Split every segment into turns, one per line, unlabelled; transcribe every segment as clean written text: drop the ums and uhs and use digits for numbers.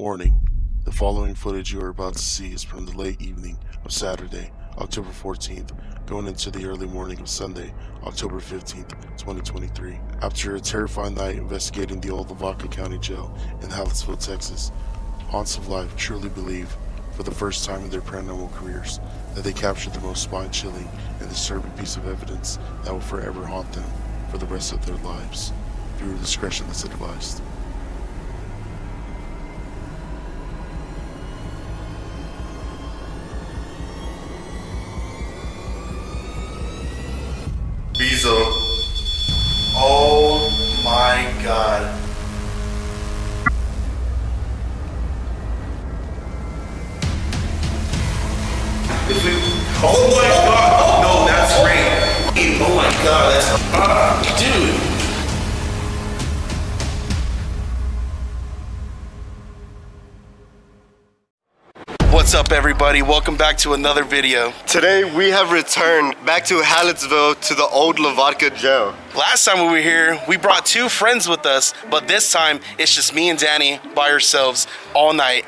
Warning, the following footage you are about to see is from the late evening of Saturday, October 14th, going into the early morning of Sunday, October 15th, 2023. After a terrifying night investigating the Old Lavaca County Jail in Hallettsville, Texas, Haunts of Life truly believe, for the first time in their paranormal careers, that they captured the most spine-chilling and disturbing piece of evidence that will forever haunt them for the rest of their lives. Viewer discretion is advised.
Bezo. Oh my god. If we, oh my god! No, that's great. Oh my god, that's dude. What's up, everybody? Welcome back to another video.
Today we have returned back to Hallettsville to the Old Lavaca Jail.
Last time we were here, we brought two friends with us, but this time it's just me and Danny by ourselves all night.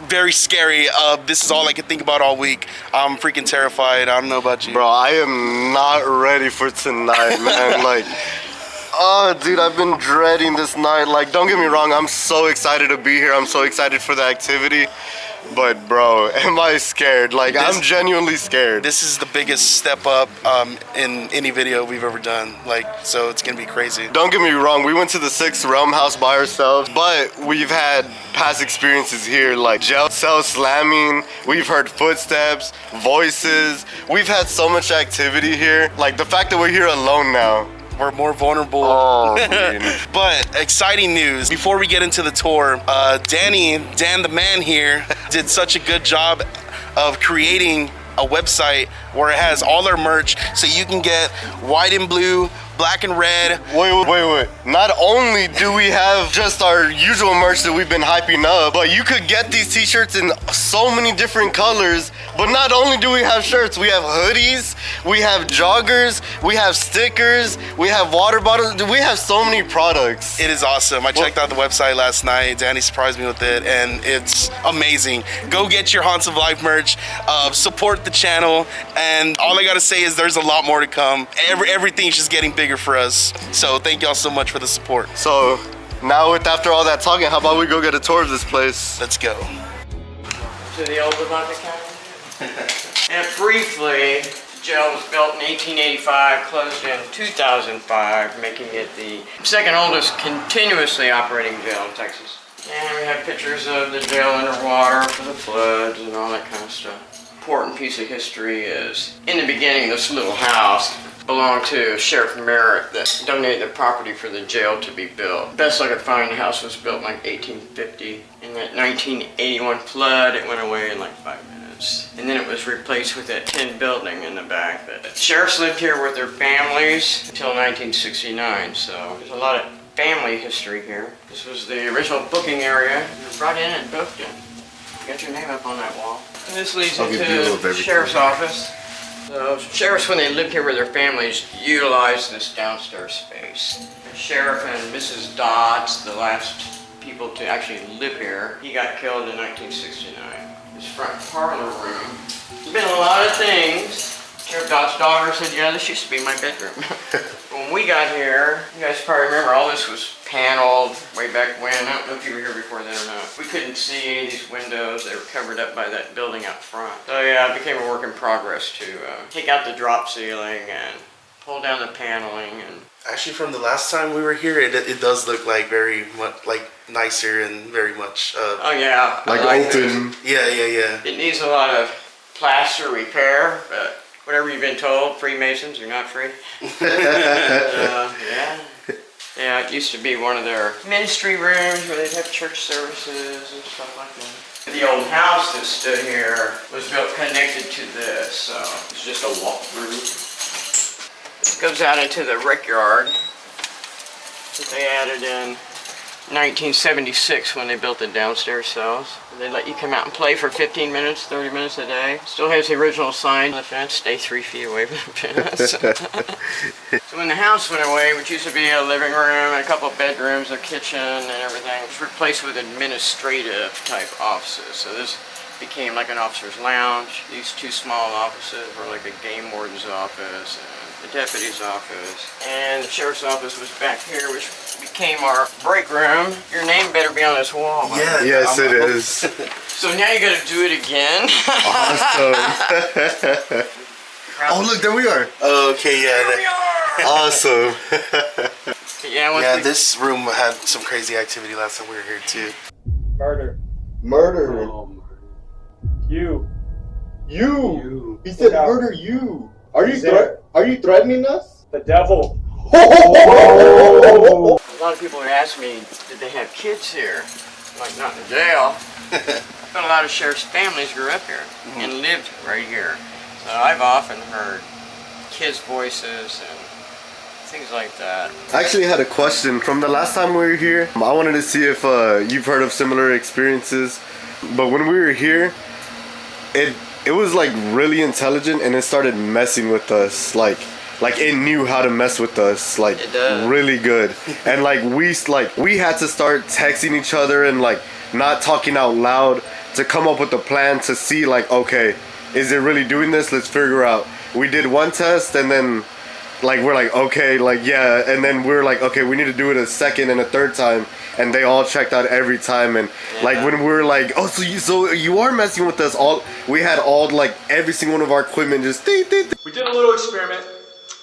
Very scary. This is all I could think about all week. I'm freaking terrified. I don't know about you.
Bro, I am not ready for tonight, man. Like, oh, dude, I've been dreading this night. Like, don't get me wrong, I'm so excited to be here. I'm so excited for the activity. But bro, am I scared? Like, I'm genuinely scared.
This is the biggest step up in any video we've ever done. Like, so it's gonna be crazy.
Don't get me wrong, we went to the 6th Realm House by ourselves, but we've had past experiences here, like jail cell slamming, we've heard footsteps, voices, we've had so much activity here. Like, the fact that we're here alone now,
we're more vulnerable.
Oh,
but exciting news. Before we get into the tour, Dan the man here, did such a good job of creating a website where it has all our merch, so you can get white and blue, black and red.
Wait. Not only do we have just our usual merch that we've been hyping up, but you could get these t-shirts in so many different colors. But not only do we have shirts, we have hoodies, we have joggers, we have stickers, we have water bottles. We have so many products.
It is awesome. I checked out the website last night. Danny surprised me with it, and it's amazing. Go get your Haunts of Life merch. Support the channel, and all I gotta say is there's a lot more to come. Everything's just getting bigger for us. So thank y'all so much for the support.
So now, after all that talking, how about we go get a tour of this place?
Let's go.
To the Old Lavaca County Jail. And briefly, the jail was built in 1885, closed in 2005, making it the second oldest continuously operating jail in Texas. And we have pictures of the jail underwater for the floods and all that kind of stuff. Important piece of history is, in the beginning, this little house belonged to Sheriff Merritt that donated the property for the jail to be built. Best I could find, the house was built in like 1850. In that 1981 flood, it went away in like 5 minutes. And then it was replaced with that tin building in the back. The sheriffs lived here with their families until 1969, so there's a lot of family history here. This was the original booking area. You were brought in and booked it. You got your name up on that wall. And this leads into the sheriff's office. So sheriffs, when they lived here with their families, utilized this downstairs space. The sheriff and Mrs. Dodds, the last people to actually live here, he got killed in 1969. This front parlor room. There's been a lot of things. Sheriff Dodds' daughter said, yeah, this used to be my bedroom. When we got here, you guys probably remember all this was paneled way back when. I don't know if you were here before then or not. We couldn't see any of these windows. They were covered up by that building out front. So yeah, it became a work in progress to take out the drop ceiling and pull down the paneling. And
actually, from the last time we were here, it does look like very much like nicer and very much.
Oh yeah,
like open.
Yeah.
It needs a lot of plaster repair, but whatever you've been told, Freemasons are not free. Yeah, it used to be one of their ministry rooms where they'd have church services and stuff like that. The old house that stood here was built connected to this, so it's just a walk-through. It goes out into the rec yard that they added in 1976 when they built the downstairs cells. They let you come out and play for 15 minutes, 30 minutes a day. Still has the original sign on the fence, stay 3 feet away from the fence. So when the house went away, which used to be a living room and a couple of bedrooms, a kitchen and everything, it was replaced with administrative type offices. So this became like an officer's lounge. These two small offices were like a game warden's office and the deputy's office. And the sheriff's office was back here, which became our break room. Your name better be on this wall.
Yeah.
Yes, it is.
So now you gotta do it again.
Awesome. Oh, look, there we are.
Okay, yeah.
Here we are!
Awesome.
Yeah, this room had some crazy activity last time we were here too.
Murder.
Murder.
You.
You. He said
Yeah.
murder you. Are you
There.
are you threatening us?
The devil.
A lot of people would ask me, did they have kids here? I'm like, not in the jail. But a lot of sheriff's families grew up here and lived right here. So I've often heard kids' voices and things like that.
I actually had a question from the last time we were here. I wanted to see if you've heard of similar experiences. But when we were here, it was like really intelligent and it started messing with us. Like it knew how to mess with us, like
It does.
really good. And we had to start texting each other and like not talking out loud to come up with a plan to see like, okay, is it really doing this? Let's figure out. We did one test and then like we're like, okay, like yeah, and then we're like, okay, we need to do it a second and a third time, and they all checked out every time. And like when we were like, oh, so you are messing with us, all we had all like every single one of our equipment just ding, ding, ding.
We did a little experiment,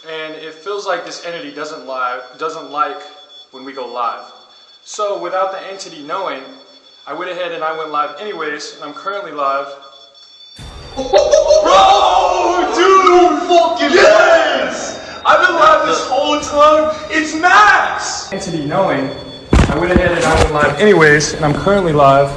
and it feels like this entity doesn't like when we go live. So without the entity knowing, I went ahead and I went live anyways, and I'm currently live. Bro, dude, fucking yes! I've been live this whole time. It's Max. Entity knowing, I went ahead and I went live anyways, and I'm currently live.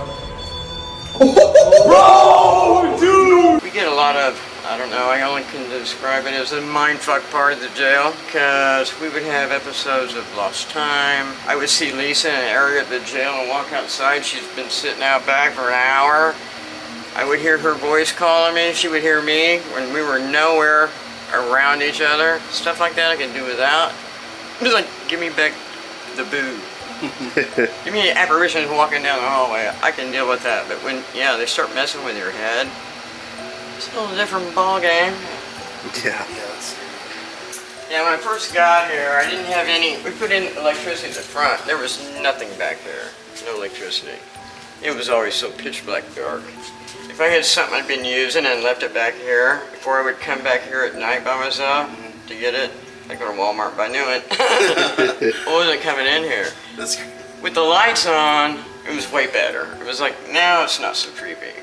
Bro, dude.
We get a lot of, I don't know, I only can describe it as a mindfuck part of the jail, because we would have episodes of lost time. I would see Lisa in an area of the jail and walk outside. She's been sitting out back for an hour. I would hear her voice calling me. She would hear me when we were nowhere around each other. Stuff like that I can do without. Just like, give me back the boo. Give me apparitions walking down the hallway. I can deal with that. But when, yeah, they start messing with your head, it's a little different ball game.
Yeah.
Yeah, when I first got here, I didn't have any, we put in electricity at the front. There was nothing back there. No electricity. It was always so pitch black dark. If I had something I'd been using and left it back here, before I would come back here at night by myself to get it, I'd go to Walmart, but I knew it. I wasn't coming in here.
That's great.
With the lights on, it was way better. It was like, now it's not so creepy.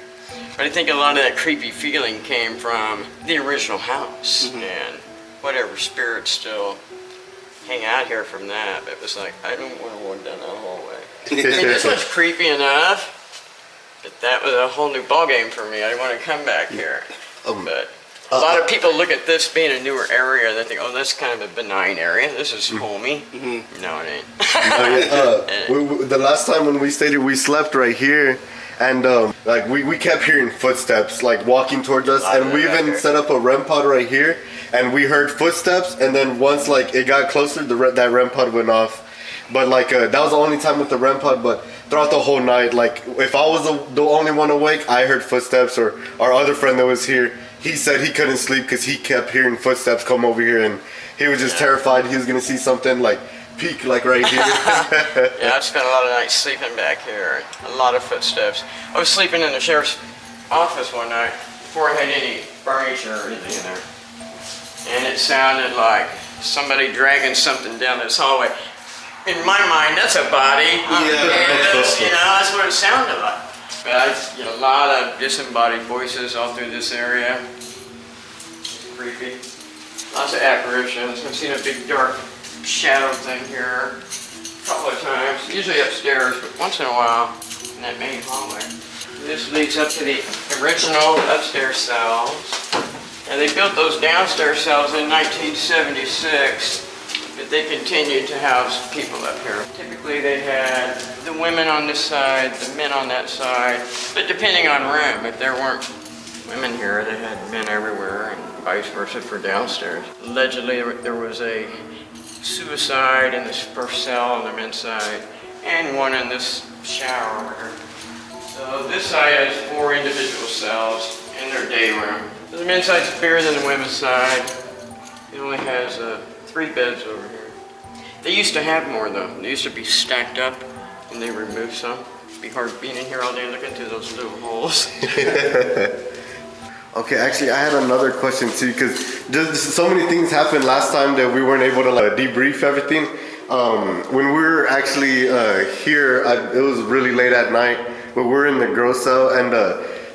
But I think a lot of that creepy feeling came from the original house and whatever spirits still hang out here from that. But it was like, I don't want to walk down that hallway. I mean, this was creepy enough. But that was a whole new ballgame for me. I didn't want to come back here. But a lot of people look at this being a newer area. They think, oh, that's kind of a benign area. This is homey. No, it ain't.
The last time when we stayed here, we slept right here. And like we kept hearing footsteps like walking towards us. And we even set up a REM pod right here. And we heard footsteps. And then once like it got closer, that REM pod went off. But like that was the only time with the REM pod. But throughout the whole night, like if I was the only one awake, I heard footsteps. Or our other friend that was here, he said he couldn't sleep because he kept hearing footsteps come over here, and he was just terrified he was gonna see something like peek like right here.
Yeah, I spent a lot of nights sleeping back here. A lot of footsteps. I was sleeping in the sheriff's office one night before I had any furniture or anything in there, and it sounded like somebody dragging something down this hallway. In my mind, that's a body. That's, that's what it sounded like. But I get a lot of disembodied voices all through this area. It's creepy. Lots of apparitions. I've seen a big dark shadow thing here a couple of times. Usually upstairs, but once in a while in that main hallway. This leads up to the original upstairs cells. And they built those downstairs cells in 1976. But they continued to house people up here. Typically they had the women on this side, the men on that side, but depending on room, if there weren't women here, they had men everywhere. And vice versa for downstairs. Allegedly, there was a suicide in this first cell on the men's side, and one in this shower here. So this side has 4 individual cells in their day room. The men's side's bigger than the women's side. It only has 3 beds over here. They used to have more though. They used to be stacked up, and they removed some. It'd be hard being in here all day looking through those little holes.
Okay, actually, I had another question too, because so many things happened last time that we weren't able to debrief everything. When we were actually here, it was really late at night, but we were in the girls' cell, and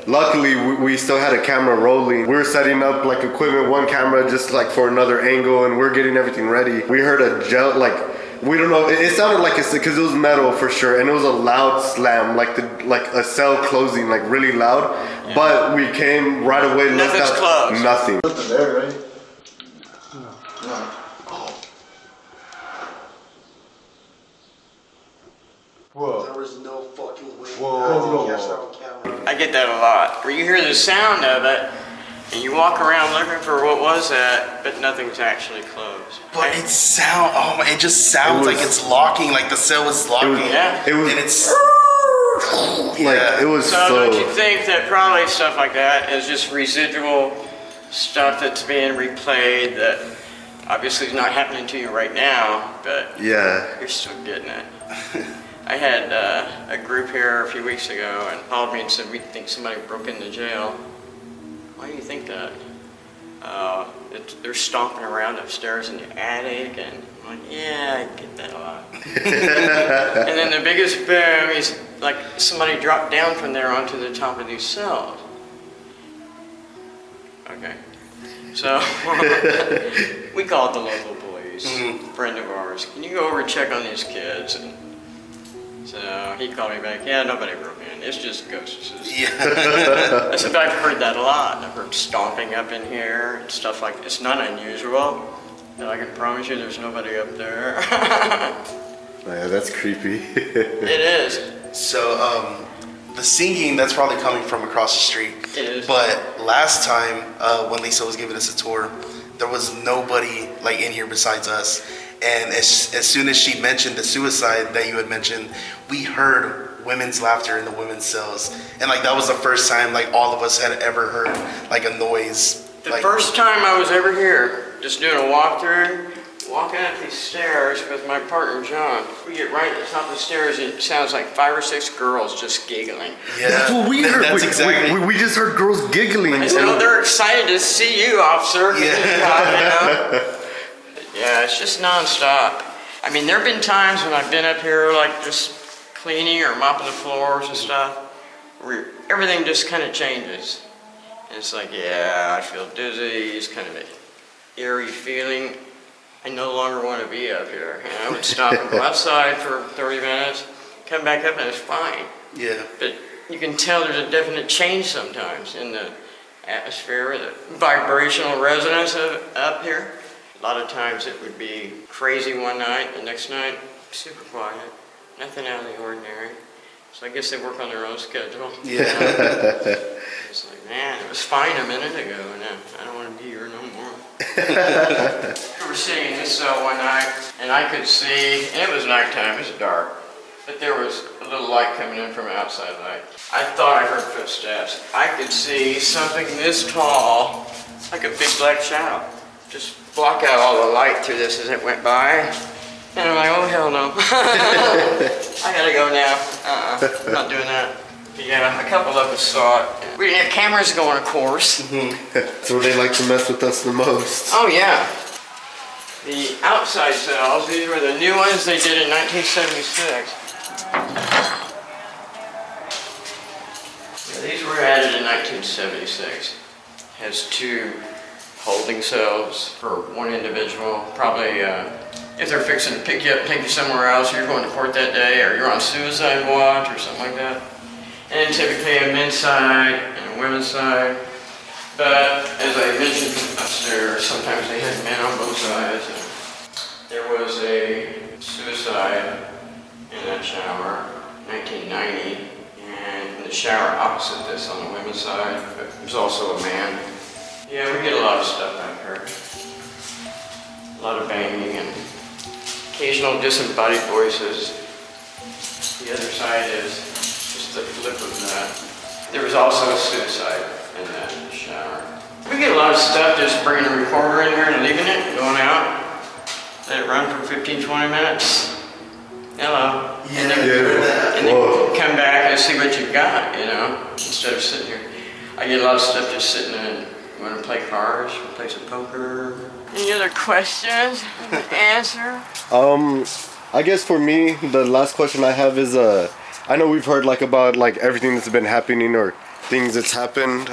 luckily we still had a camera rolling. We were setting up like equipment, one camera just like for another angle, and we're getting everything ready. We heard a gel, like, we don't know, it sounded like it's because it was metal for sure, and it was a loud slam, like a cell closing, like really loud. Yeah. But we came right away.
Nothing's closed.
Nothing.
Nothing there, right?
No.
Oh. Whoa.
There was no fucking way.
Whoa.
I get that a lot, where you hear the sound of it, and you walk around looking for what was that, but nothing's actually closed.
But it just sounds like it's locking, like the cell is locking.
It was,
and it's
like it was
So don't you think that probably stuff like that is just residual stuff that's being replayed that obviously is not happening to you right now, but you're still getting it. I had a group here a few weeks ago and called me and said, we think somebody broke into jail. Why do you think that? They're stomping around upstairs in the attic, and I'm like, yeah, I get that a lot. And then the biggest boom is like somebody dropped down from there onto the top of these cells. Okay. So we called the local police, a friend of ours. Can you go over and check on these kids? And so he called me back, yeah, nobody broke in. It's just ghosts.
Yeah.
I said, I've heard that a lot. I've heard stomping up in here and stuff like that. It's not unusual, but I can promise you there's nobody up there.
Yeah, that's creepy.
It is.
So, the singing, that's probably coming from across the street.
It is.
But last time, when Lisa was giving us a tour, there was nobody like in here besides us. And as soon as she mentioned the suicide that you had mentioned, we heard women's laughter in the women's cells. And like that was the first time like all of us had ever heard like a noise.
The
like,
first time I was ever here, just doing a walkthrough, walking up these stairs with my partner John. We get right at the top of the stairs, and it sounds like 5 or 6 girls just giggling.
Yeah,
that's what we heard.
That's exactly.
We just heard girls giggling.
I said, oh, they're excited to see you, officer. Yeah. Yeah, it's just nonstop. I mean, there have been times when I've been up here, like just cleaning or mopping the floors and stuff, where everything just kind of changes. And it's like, yeah, I feel dizzy. It's kind of an eerie feeling. I no longer want to be up here. And I would stop and go outside for 30 minutes, come back up, and it's fine.
Yeah.
But you can tell there's a definite change sometimes in the atmosphere, the vibrational resonance of up here. A lot of times it would be crazy one night, the next night, super quiet, nothing out of the ordinary. So I guess they work on their own schedule.
Yeah.
It's like, man, it was fine a minute ago, and I don't want to be here no more. We were sitting in this cell one night, and I could see, and it was nighttime, it was dark, but there was a little light coming in from outside light. I thought I heard footsteps. I could see something this tall, like a big black shadow, just block out all the light through this as it went by. And I'm like, oh, hell no. I gotta go now. I'm not doing that. But yeah, a couple of us saw it. We didn't have cameras going, of course.
So they like to mess with us the most.
Oh, yeah. The outside cells, these were the new ones they did in 1976. Yeah, these were added in 1976. Has 2 holding cells for one individual. Probably if they're fixing to pick you up, take you somewhere else, or you're going to court that day, or you're on suicide watch or something like that. And typically a men's side and a women's side. But as I mentioned upstairs, sometimes they had men on both sides. There was a suicide in that shower, 1990, and in the shower opposite this on the women's side, but there's also a man. Yeah, we get a lot of stuff out here. A lot of banging and occasional disembodied voices. The other side is just the flip of that. There was also a suicide in that shower. We get a lot of stuff just bringing the recorder in here and leaving it, going out. Let it run for 15-20 minutes. Hello. And then come back and see what you've got, you know, instead of sitting here. I get a lot of stuff just sitting in. You want to play cards? You want to play some poker? Any other questions? Answer?
I guess for me, the last question I have is, I know we've heard like about like everything that's been happening or things that's happened,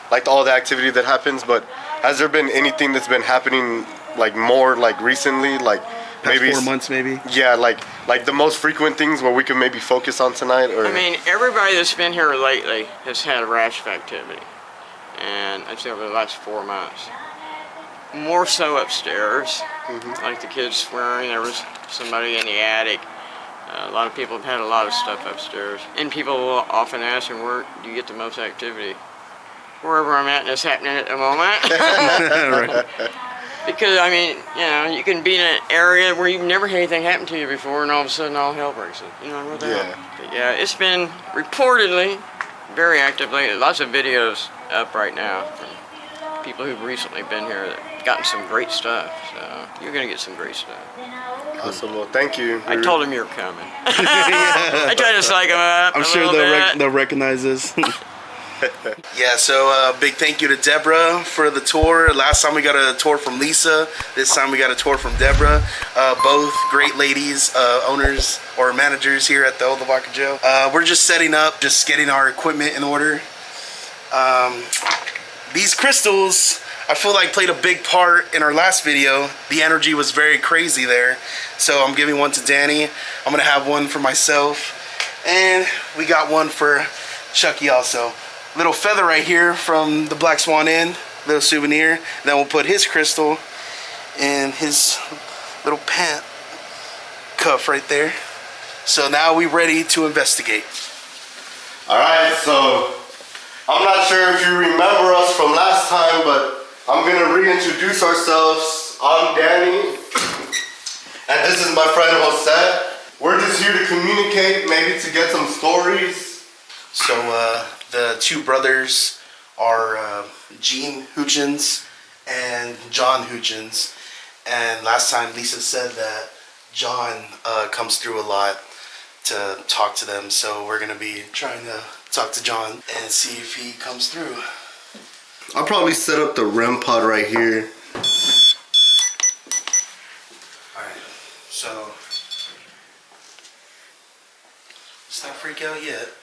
like all the activity that happens, but has there been anything that's been happening like more like recently, like
Past
maybe
4 months maybe?
Yeah, like the most frequent things where we can maybe focus on tonight, or
I mean, everybody that's been here lately has had a rash of activity. And I'd say over the last 4 months. More so upstairs, like the kids swearing. There was somebody in the attic. A lot of people have had a lot of stuff upstairs. And people will often ask me, where do you get the most activity? Wherever I'm at, and it's happening at the moment.
Right.
Because, I mean, you know, you can be in an area where you've never had anything happen to you before, and all of a sudden all hell breaks loose. You know, what the hell? But yeah, it's been reportedly very actively. Lots of videos up right now from people who've recently been here that have gotten some great stuff. So you're gonna get some great stuff.
Awesome. Well, thank you.
I told them you were coming. I tried to psych them up.
I'm sure they'll recognize this. Yeah, so big thank you to Deborah for the tour. Last time we got a tour from Lisa. This time we got a tour from Deborah. Both great ladies, owners or managers here at the Old Lavaca Jail. We're just setting up, just getting our equipment in order. These crystals, I feel like played a big part in our last video. The energy was very crazy there. So I'm giving one to Danny. I'm gonna have one for myself. And we got one for Chucky also. Little feather right here from the Black Swan Inn, little souvenir. Then we'll put his crystal in his little pant cuff right there. So now we're ready to investigate.
Alright, so I'm not sure if you remember us from last time, but I'm gonna reintroduce ourselves. I'm Danny, and this is my friend Jose. We're just here to communicate, maybe to get some stories.
So the two brothers are Gene Hutchins and John Hutchins. And last time Lisa said that John comes through a lot to talk to them. So we're going to be trying to talk to John and see if he comes through.
I'll probably set up the REM pod right here.
Alright, so let's not freak out yet.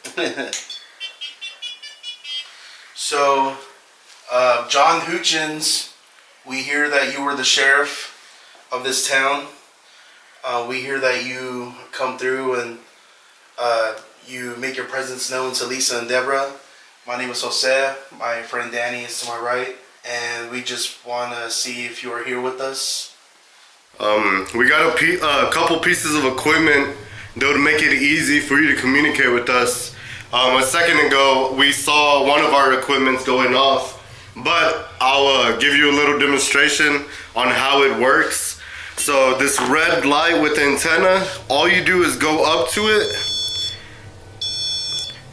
So, John Hutchins, we hear that you were the sheriff of this town. We hear that you come through and you make your presence known to Lisa and Deborah. My name is Jose. My friend Danny is to my right. And we just want to see if you are here with us.
We got a couple pieces of equipment that would make it easy for you to communicate with us. A second ago, we saw one of our equipments going off, but I'll give you a little demonstration on how it works. So this red light with the antenna, all you do is go up to it,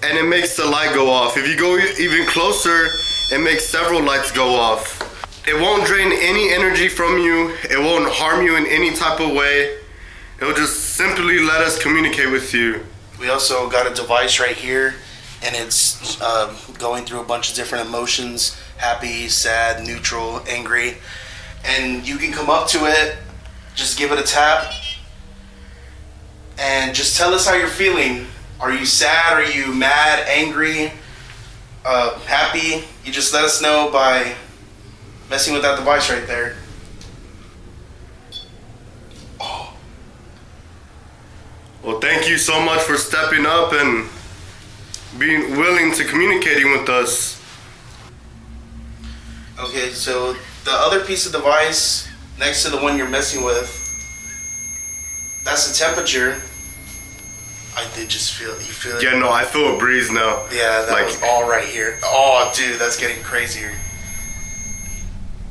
and it makes the light go off. If you go even closer, it makes several lights go off. It won't drain any energy from you. It won't harm you in any type of way. It'll just simply let us communicate with you.
We also got a device right here, and it's going through a bunch of different emotions: happy, sad, neutral, angry. And you can come up to it, just give it a tap, and just tell us how you're feeling. Are you sad? Are you mad, angry, happy? You just let us know by messing with that device right there.
Well, thank you so much for stepping up and being willing to communicating with us.
Okay, so the other piece of device next to the one you're messing with, that's the temperature. I did just feel it. You feel it?
Yeah, no, I feel a breeze now.
Yeah, that was all right here. Oh, dude, that's getting crazier.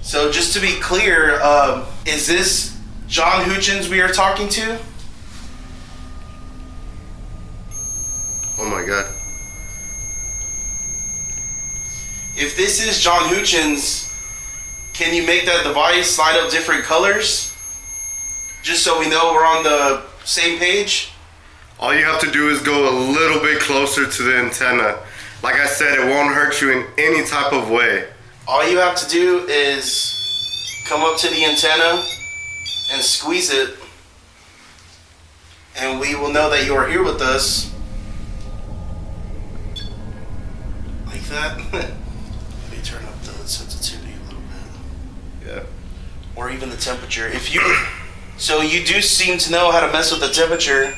So just to be clear, is this John Hutchins we are talking to?
Oh my God.
If this is John Hutchins, can you make that device light up different colors? Just so we know we're on the same page?
All you have to do is go a little bit closer to the antenna. Like I said, it won't hurt you in any type of way.
All you have to do is come up to the antenna and squeeze it, and we will know that you are here with us. Like that. Let me turn up the sensitivity a little bit.
Yeah.
Or even the temperature. If you, so you do seem to know how to mess with the temperature.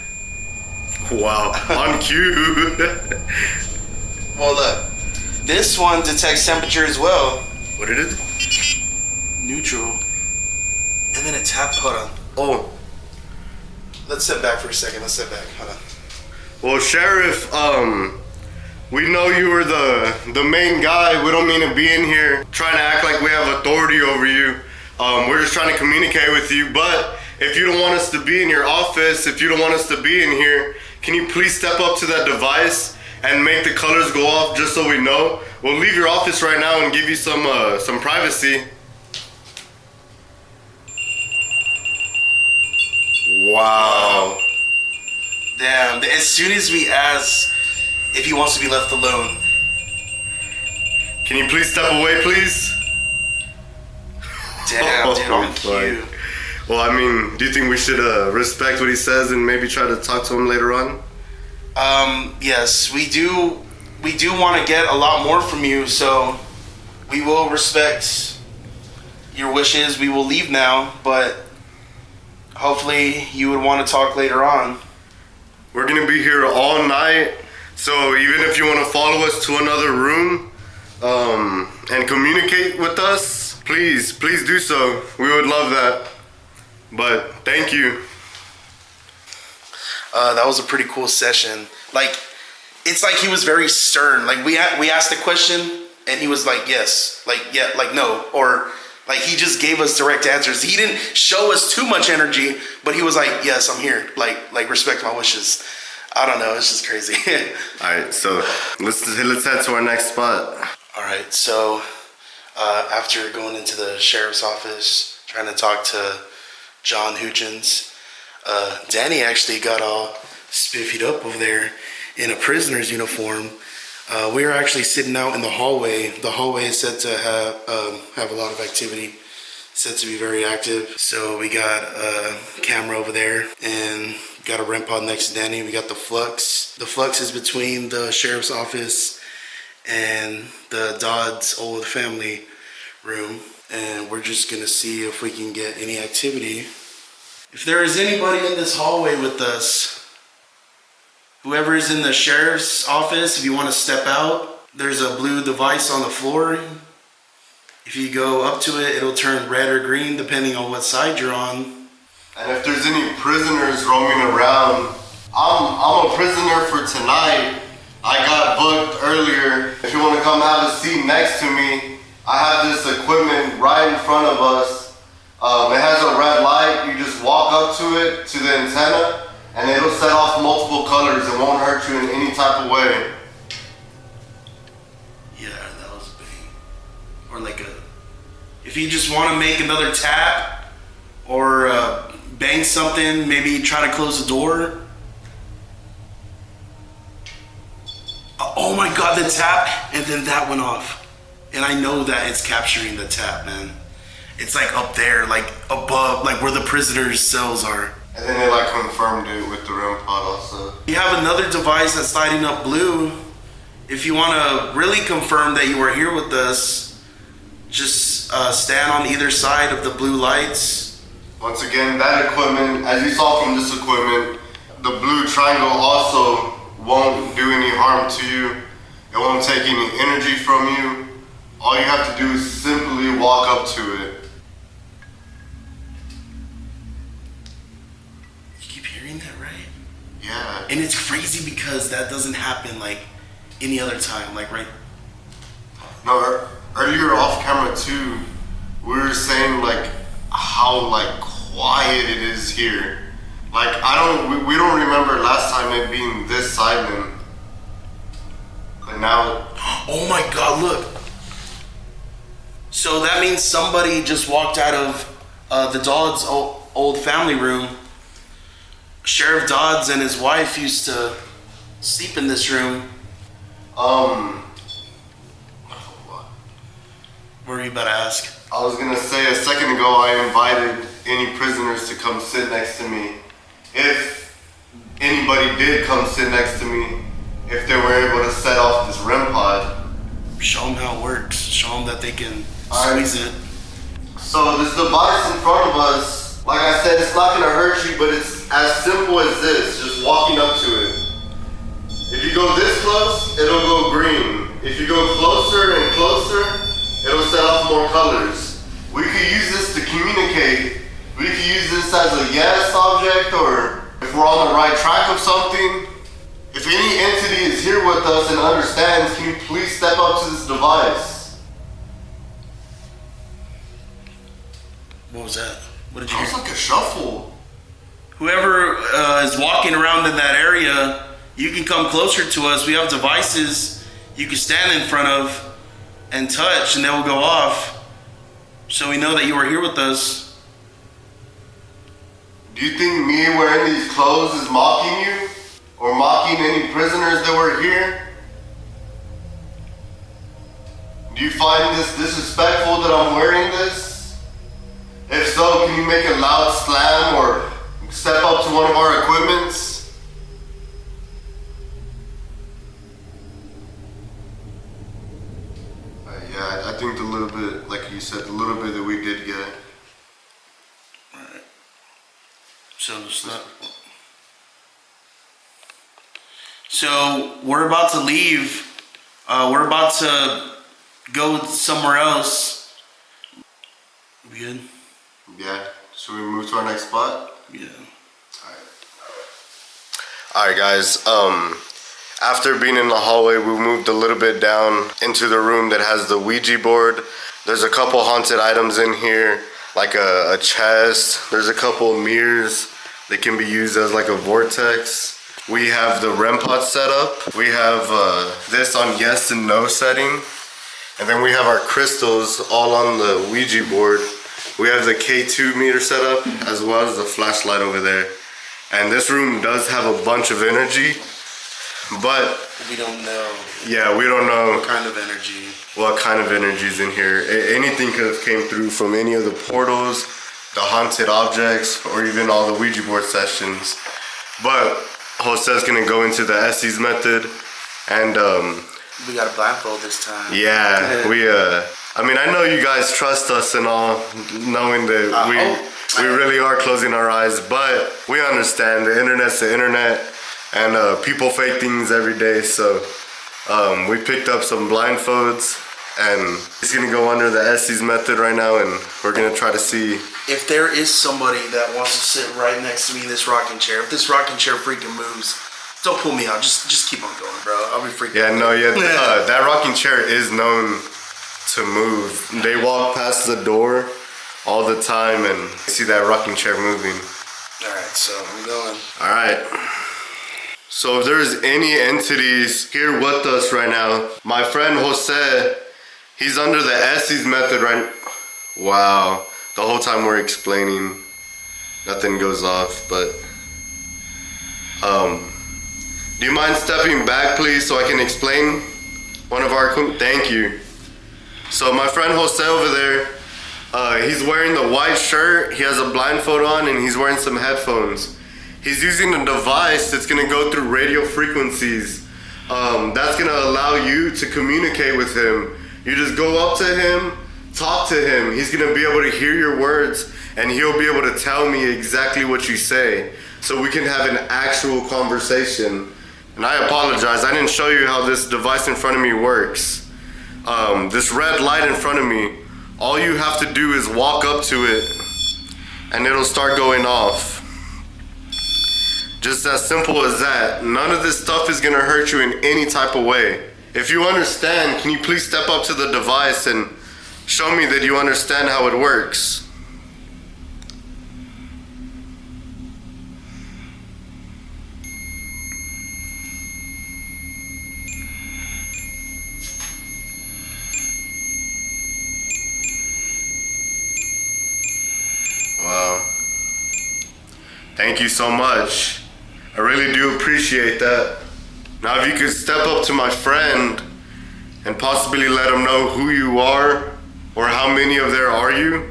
Wow, on cue.
Well, look, this one detects temperature as well.
What did it?
Neutral. And then it tapped. Hold on.
Oh.
Let's step back for a second. Let's step back. Hold on.
Well, Sheriff, we know you were the main guy. We don't mean to be in here trying to act like we have authority over you. We're just trying to communicate with you. But if you don't want us to be in your office, if you don't want us to be in here, can you please step up to that device and make the colors go off just so we know? We'll leave your office right now and give you some privacy. Wow.
Damn. As soon as we ask if he wants to be left alone.
Can you please step away, please?
Damn, dude, on
fuck.
cue.
Well, I mean, do you think we should respect what he says and maybe try to talk to him later on?
Yes, we do want to get a lot more from you, so we will respect your wishes. We will leave now, but hopefully you would want to talk later on.
We're gonna be here all night, so even if you want to follow us to another room and communicate with us, please do so. We would love that. But thank you.
That was a pretty cool session. Like, it's like he was very stern. Like we asked a question and he was like, yes, like, yeah, like, no, or like he just gave us direct answers. He didn't show us too much energy, but he was like, yes, I'm here. Like respect my wishes. I don't know. It's just crazy.
All right, so let's head to our next spot.
All right. So after going into the sheriff's office, trying to talk to John Hutchins, Danny actually got all spiffied up over there in a prisoner's uniform. We were actually sitting out in the hallway. The hallway is said to have a lot of activity, said to be very active. So we got a camera over there and got a REM pod next to Danny. We got the flux. The flux is between the sheriff's office and the Dodd's old family room. And we're just gonna see if we can get any activity. If there is anybody in this hallway with us, whoever is in the sheriff's office, if you want to step out, there's a blue device on the floor. If you go up to it, it'll turn red or green depending on what side you're on.
And if there's any prisoners roaming around, I'm a prisoner for tonight. I got booked earlier. If you want to come have a seat next to me, I have this equipment right in front of us. It has a red light. You just walk up to it, to the antenna, and it'll set off multiple colors. It won't hurt you in any type of way.
Yeah, that was big. Or like if you just want to make another tap or bang something, maybe try to close the door. Oh my God, the tap, and then that went off. And I know that it's capturing the tap, man. It's like up there, like above, like where the prisoners' cells are.
And then they like confirmed it with the REM pod also.
You have another device that's lighting up blue. If you want to really confirm that you are here with us, just stand on either side of the blue lights.
Once again, that equipment, as you saw from this equipment, the blue triangle also won't do any harm to you. It won't take any energy from you. All you have to do is simply walk up to it.
You keep hearing that, right?
Yeah.
And it's crazy because that doesn't happen like any other time, like right.
No, earlier off camera too, we were saying like how like quiet it is here. Like we don't remember last time it being this silent. But now,
oh my God, look. So that means somebody just walked out of the Dodds old family room. Sheriff Dodds and his wife used to sleep in this room.
what?
What were you about to ask?
I was gonna say a second ago I invited any prisoners to come sit next to me. If anybody did come sit next to me, if they were able to set off this REM pod.
Show them how it works. Show them that they can squeeze it.
So this device in front of us, like I said, it's not gonna hurt you, but it's as simple as this, just walking up to it. If you go this close, it'll go green. If you go closer and closer, it'll set off more colors. We could use this to communicate. We could use this as a yes object, or if we're on the right track of something. If any entity is here with us and understands, can you please step up to this device?
What was that? What did you
Sounds
hear?
like a shuffle.
Whoever is walking around in that area, you can come closer to us. We have devices you can stand in front of and touch, and they will go off. So we know that you are here with us.
Do you think me wearing these clothes is mocking you? Or mocking any prisoners that were here? Do you find this disrespectful that I'm wearing this? If so, can you make a loud slam or step up to one of our equipments? Yeah, I think the little bit, like you said, the little bit that we did get.
Alright. So it's not. So we're about to leave. We're about to go somewhere else. We good?
Yeah. Should we move to our next spot?
Yeah.
Alright guys, after being in the hallway, we moved a little bit down into the room that has the Ouija board. There's a couple haunted items in here, like a chest. There's a couple mirrors that can be used as like a vortex. We have the REM pod set up. We have this on yes and no setting. And then we have our crystals all on the Ouija board. We have the K2 meter set up as well as the flashlight over there. And this room does have a bunch of energy, but
We don't know
yeah, we don't know
what kind of energy.
what kind of energy is in here. Anything could have came through from any of the portals, the haunted objects, or even all the Ouija board sessions. But Jose's gonna go into the Essie's method, and
We got a blindfold this time.
yeah, I mean, I know you guys trust us and all, knowing that we really are closing our eyes, but we understand the internet's the internet, and people fake things every day, so we picked up some blindfolds, and he's gonna go under the Essie's method right now, and we're gonna try to see.
If there is somebody that wants to sit right next to me in this rocking chair, if this rocking chair freaking moves, don't pull me out. Just keep on going, bro. I'll be freaking
Yeah, no, yeah, that rocking chair is known to move. They walk past the door all the time and see that rocking chair moving.
Alright, so I'm going.
Alright. So if there's any entities here with us right now, my friend Jose, he's under the Essie's method right. Wow. The whole time we're explaining, nothing goes off, but do you mind stepping back, please, so I can explain one of our equipment? Thank you. So my friend Jose over there, he's wearing the white shirt, he has a blindfold on, and he's wearing some headphones. He's using a device that's gonna go through radio frequencies. That's gonna allow you to communicate with him. You just go up to him, talk to him. He's gonna be able to hear your words, and he'll be able to tell me exactly what you say, so we can have an actual conversation. And I apologize, I didn't show you how this device in front of me works. This red light in front of me, all you have to do is walk up to it, and it'll start going off. Just as simple as that. None of this stuff is gonna hurt you in any type of way. If you understand, can you please step up to the device and Show me that you understand how it works. Wow. Thank you so much. I really do appreciate that. Now if you could step up to my friend and possibly let him know who you are or how many of there are you.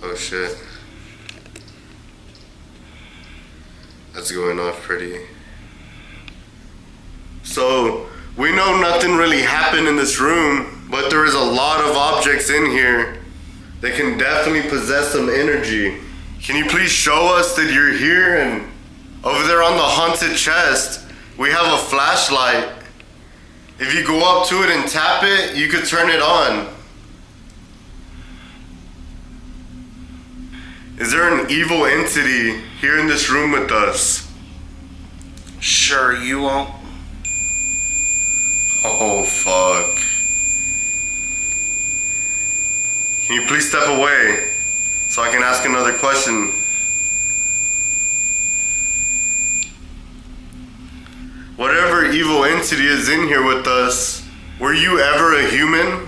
Oh shit. That's going off pretty. So, we know nothing really happened in this room, but there is a lot of objects in here that can definitely possess some energy. Can you please show us that you're here? And over there on the haunted chest, we have a flashlight. If you go up to it and tap it, you could turn it on. Is there an evil entity here in this room with us?
Sure, you won't.
Oh, fuck. Can you please step away so I can ask another question? Whatever evil entity is in here with us, were you ever a human?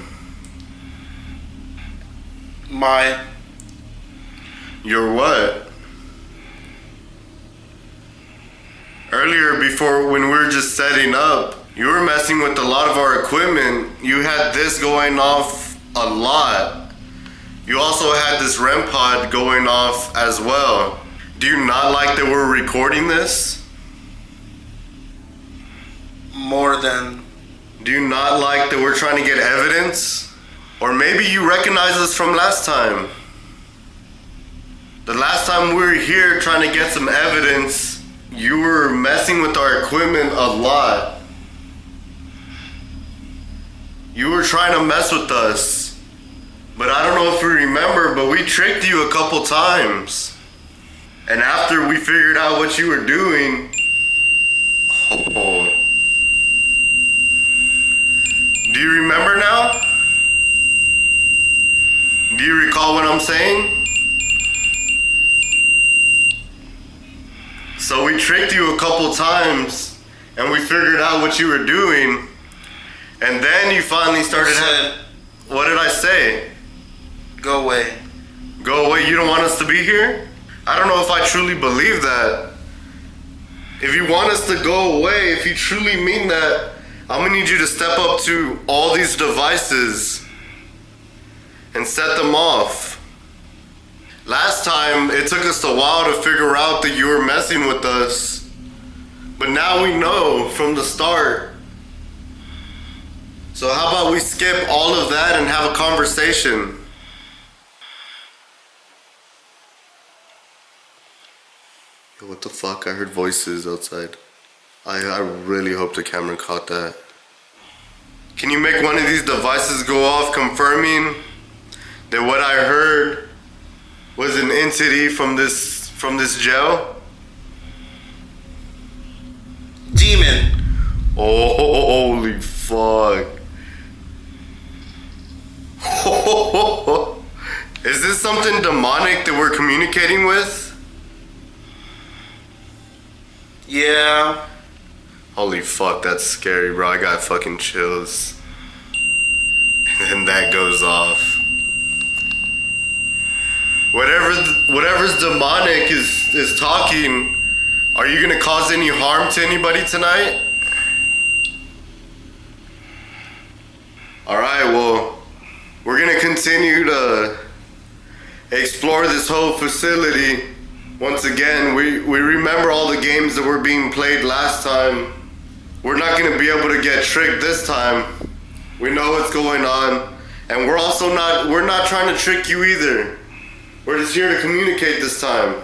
You're what? Earlier, before when we were just setting up, you were messing with a lot of our equipment. You had this going off a lot. You also had this REM pod going off as well. Do you not like that we're recording this?
More than...
Do you not like that we're trying to get evidence? Or maybe you recognize us from last time. The last time we were here trying to get some evidence, you were messing with our equipment a lot. You were trying to mess with us. But I don't know if you remember, but we tricked you a couple times. And after we figured out what you were doing, oh. Do you remember now? Do you recall what I'm saying? So we tricked you a couple times and we figured out what you were doing. And then you finally started what did I say?
Go away.
Go away? You don't want us to be here? I don't know if I truly believe that. If you want us to go away, if you truly mean that, I'm gonna need you to step up to all these devices and set them off. Last time, it took us a while to figure out that you were messing with us. But now we know from the start. So how about we skip all of that and have a conversation? Yo, what the fuck? I heard voices outside. I really hope the camera caught that. Can you make one of these devices go off confirming that what I heard was an entity from this jail?
Demon.
Oh, holy fuck. Is this something demonic that we're communicating with?
Yeah.
Holy fuck, that's scary, bro. I got fucking chills. And then that goes off. Whatever's demonic is talking. Are you gonna cause any harm to anybody tonight? Alright, well, we're gonna continue to explore this whole facility. Once again, we remember all the games that were being played last time. We're not gonna be able to get tricked this time. We know what's going on. And we're not trying to trick you either. We're just here to communicate this time.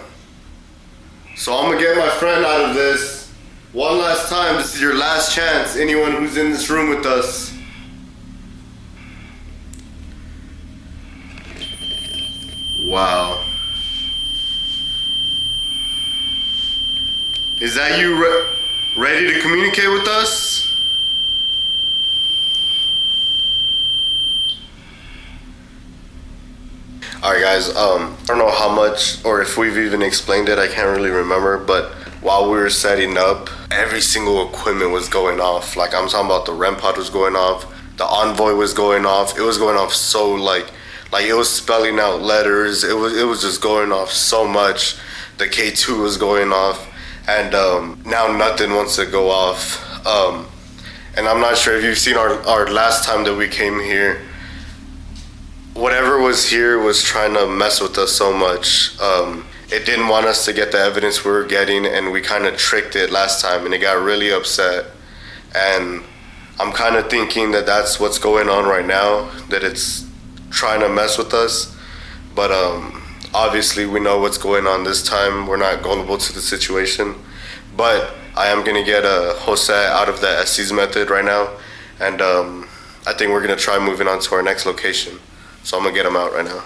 So I'm gonna get my friend out of this. One last time, this is your last chance, anyone who's in this room with us. Wow. Is that you ready to communicate with us? Alright guys, I don't know how much or if we've even explained it, I can't really remember, but while we were setting up, every single equipment was going off. Like I'm talking about the REM pod was going off, the Envoy was going off, it was going off so like it was spelling out letters, it was just going off so much. The K2 was going off, and now nothing wants to go off. And I'm not sure if you've seen our last time that we came here. Whatever was here was trying to mess with us so much. It didn't want us to get the evidence we were getting, and we kind of tricked it last time, and it got really upset. And I'm kind of thinking that that's what's going on right now, that it's trying to mess with us. But obviously we know what's going on this time. We're not gullible to the situation. But I am going to get Jose out of the SC's method right now, and I think we're going to try moving on to our next location. So I'm gonna get him out right now.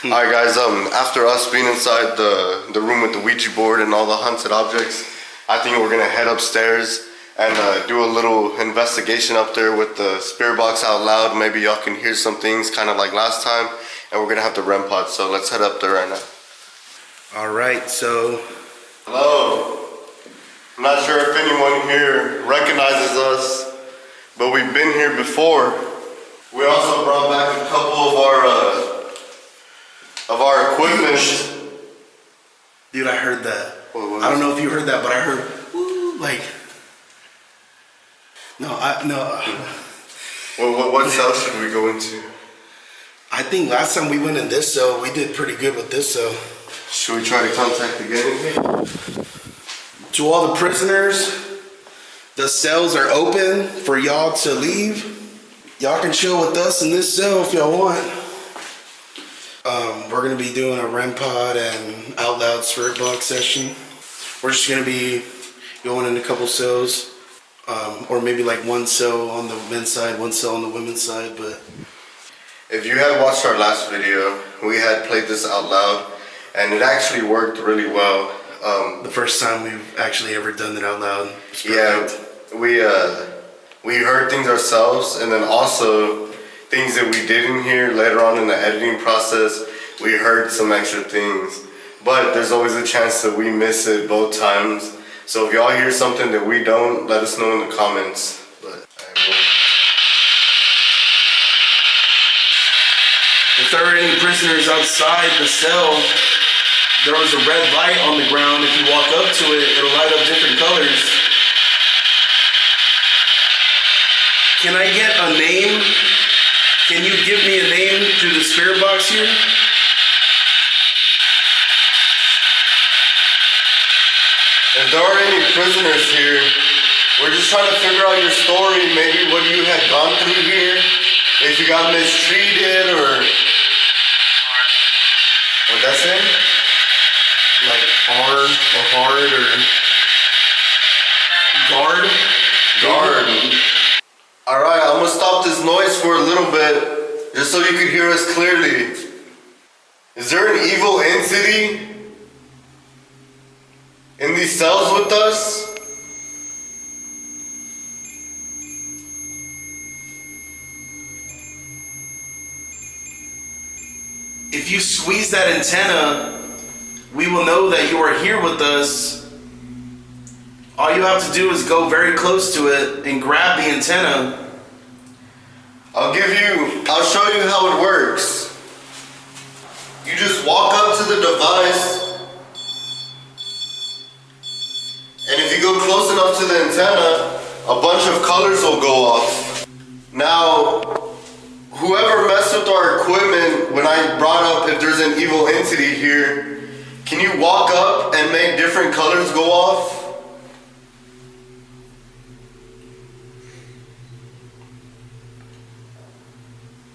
All right, guys. After us being inside the room with the Ouija board and all the haunted objects, I think we're gonna head upstairs and do a little investigation up there with the spirit box out loud. Maybe y'all can hear some things, kind of like last time. And we're gonna have the REM pod. So let's head up there right now.
All right, so
Hello. I'm not sure if anyone here recognizes us, but we've been here before. We also brought back a couple of our equipment.
dude, I heard that.
What
I don't know if you heard that, but I heard, woo, like, no.
What cell should we go into?
I think last time we went in this cell, we did pretty good with this cell.
Should we try to contact again?
To all the prisoners, the cells are open for y'all to leave. Y'all can chill with us in this cell if y'all want. We're gonna be doing a REM pod and out loud spirit box session. We're just gonna be going in a couple cells, or maybe like one cell on the men's side, one cell on the women's side. But
If you had watched our last video, we had played this out loud, and it actually worked really well.
the first time we've actually ever done it out loud. It's
Yeah,
perfect.
we heard things ourselves, and then also things that we didn't hear later on in the editing process. We heard some extra things, but there's always a chance that we miss it both times. So if y'all hear something that we don't, let us know in the comments. But
If there are any prisoners outside the cell, there was a red light on the ground. If you walk up to it, it'll light up different colors. Can I get a name? Can you give me a name through the spirit box here?
if there are any prisoners here, we're just trying to figure out your story, maybe what you had gone through here, if you got mistreated or... What'd that say?
Like hard or hard or guard?
Guard. Alright, I'm gonna stop this noise for a little bit, just so you can hear us clearly. Is there an evil entity in these cells with us?
If you squeeze that antenna, we will know that you are here with us. All you have to do is go very close to it and grab the antenna.
I'll show you how it works. You just walk up to the device, and if you go close enough to the antenna, a bunch of colors will go off. Now, whoever messed with our equipment when I brought up if there's an evil entity here, can you walk up and make different colors go off?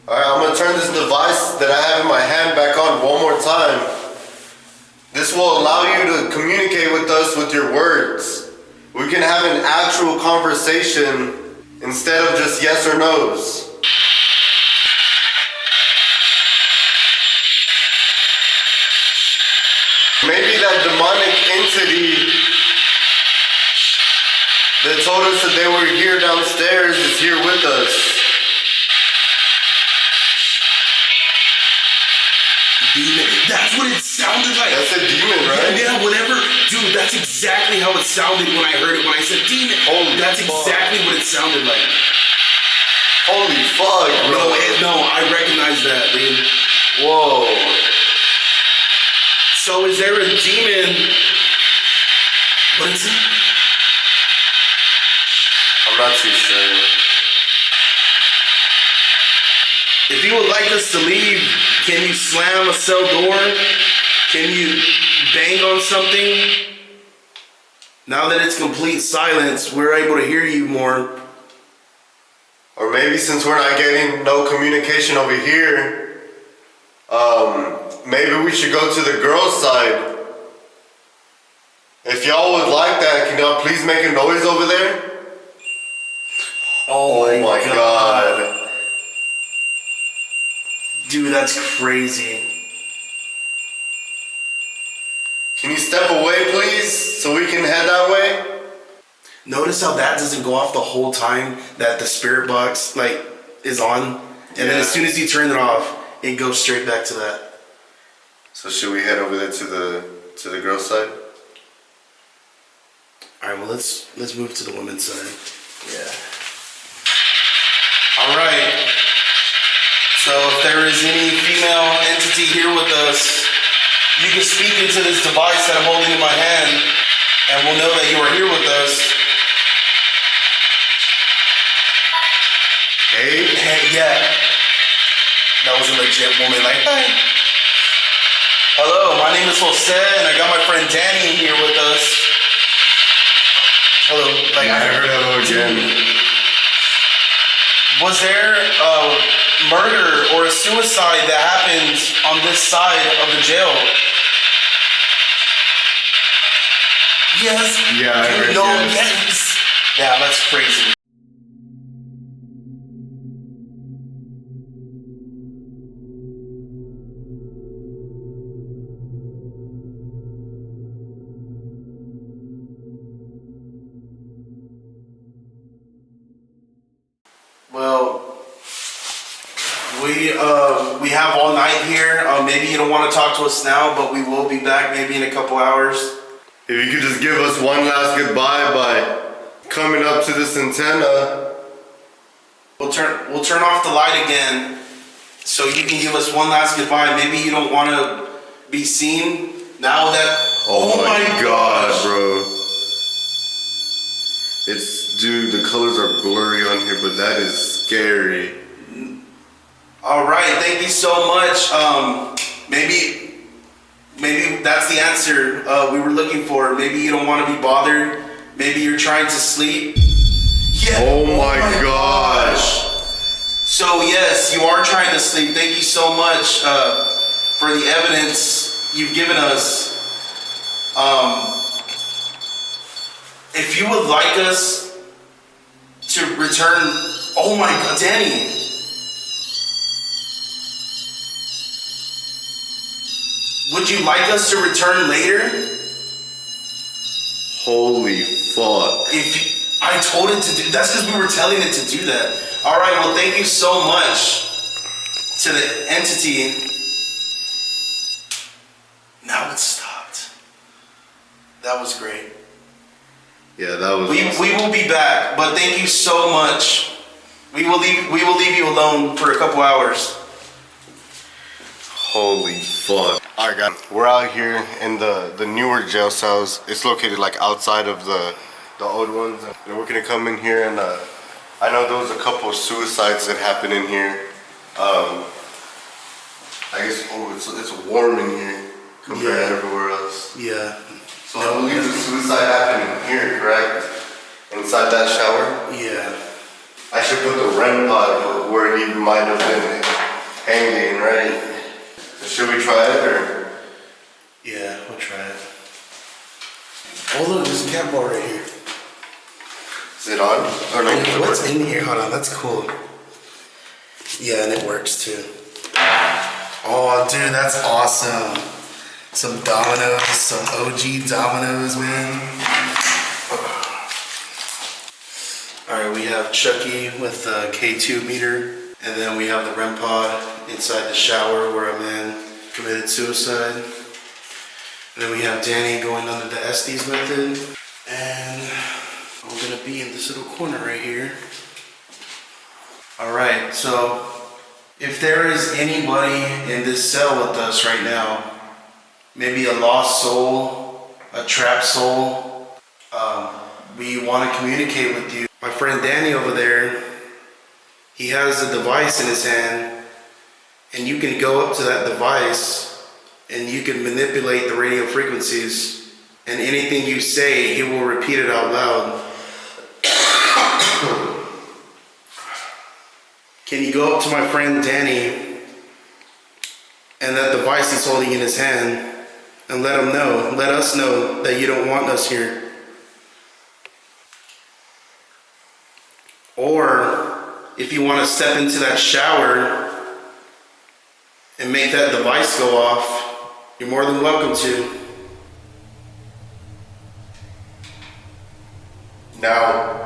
Alright, I'm gonna turn this device that I have in my hand back on one more time. This will allow you to communicate with us with your words. We can have an actual conversation instead of just yes or no's. Maybe that demonic entity that told us that they were here downstairs is here with us.
Demon. That's what it sounded like.
That's a demon, right?
Yeah, whatever. Dude, that's exactly how it sounded when I heard it. When I said demon. That's exactly what it sounded like.
Holy fuck, bro.
No, I recognize that, dude.
Whoa.
So is there a demon? What is it?
I'm not too sure.
If you would like us to leave, can you slam a cell door? Can you bang on something? Now that it's complete silence, we're able to hear you more.
Or maybe since we're not getting no communication over here, maybe we should go to the girls' side. If y'all would like that, can y'all please make a noise over there?
Oh
my god.
Dude, that's crazy.
Can you step away, please, so we can head that way?
Notice how that doesn't go off the whole time that the spirit box is on, and then as soon as you turn it off, it goes straight back to that.
So should we head over there to the girls' side?
All right, well let's move to the women's side.
Yeah.
All right. So if there is any female entity here with us, you can speak into this device that I'm holding in my hand, and we'll know that you are here with us.
Hey?
Yeah. That was a legit woman, like, hi. Hello, my name is Jose, and I got my friend Danny here with us. Hello.
I heard hello again.
Was there a murder or a suicide that happened on this side of the jail? Yes.
Yeah, I heard
yes. Yeah, that's crazy. Well, we have all night here. Maybe you don't want to talk to us now, but we will be back maybe in a couple hours.
If you could just give us one last goodbye by coming up to this antenna.
We'll turn off the light again, so you can give us one last goodbye. Maybe you don't want to be seen now that.
Oh my god, bro. Dude, the colors are blurry on here, but that is scary.
All right, thank you so much. Maybe that's the answer we were looking for. Maybe you don't want to be bothered. Maybe you're trying to sleep. Yeah.
Oh my gosh.
So yes, you are trying to sleep. Thank you so much for the evidence you've given us. If you would like us to return, oh my god, Danny. Would you like us to return later?
Holy fuck.
If I told it to do, that's because we were telling it to do that. All right, well, thank you so much to the entity. Now it stopped. That was great.
Yeah, that was.
We will be back, but thank you so much. We will leave you alone for a couple hours.
Holy fuck. Alright guys, we're out here in the newer jail cells. It's located like outside of the old ones. And we're gonna come in here and I know there was a couple of suicides that happened in here. I guess it's warm in here compared to everywhere else.
Yeah.
So I believe the suicide happened in here, correct? Inside that shower?
Yeah.
I should put the REM pod where he might have been hanging, right? Should we try it or?
Yeah, we'll try it. Oh look, there's a cat ball right here.
Is it on? Or no?
What's in here? Hold on, that's cool. Yeah, and it works too. Oh dude, that's awesome. Some dominoes, some OG dominoes, man. Alright, we have Chucky with the K2 meter. And then we have the REM pod inside the shower where I'm in. committed suicide. And then we have Danny going under the Estes method. And I'm gonna be in this little corner right here. All right, so if there is anybody in this cell with us right now, maybe a lost soul, a trapped soul, we want to communicate with you. My friend Danny over there, he has a device in his hand, and you can go up to that device and you can manipulate the radio frequencies, and anything you say, he will repeat it out loud. Can you go up to my friend Danny and that device he's holding in his hand and let us know that you don't want us here? Or if you want to step into that shower and make that device go off, you're more than welcome to.
Now.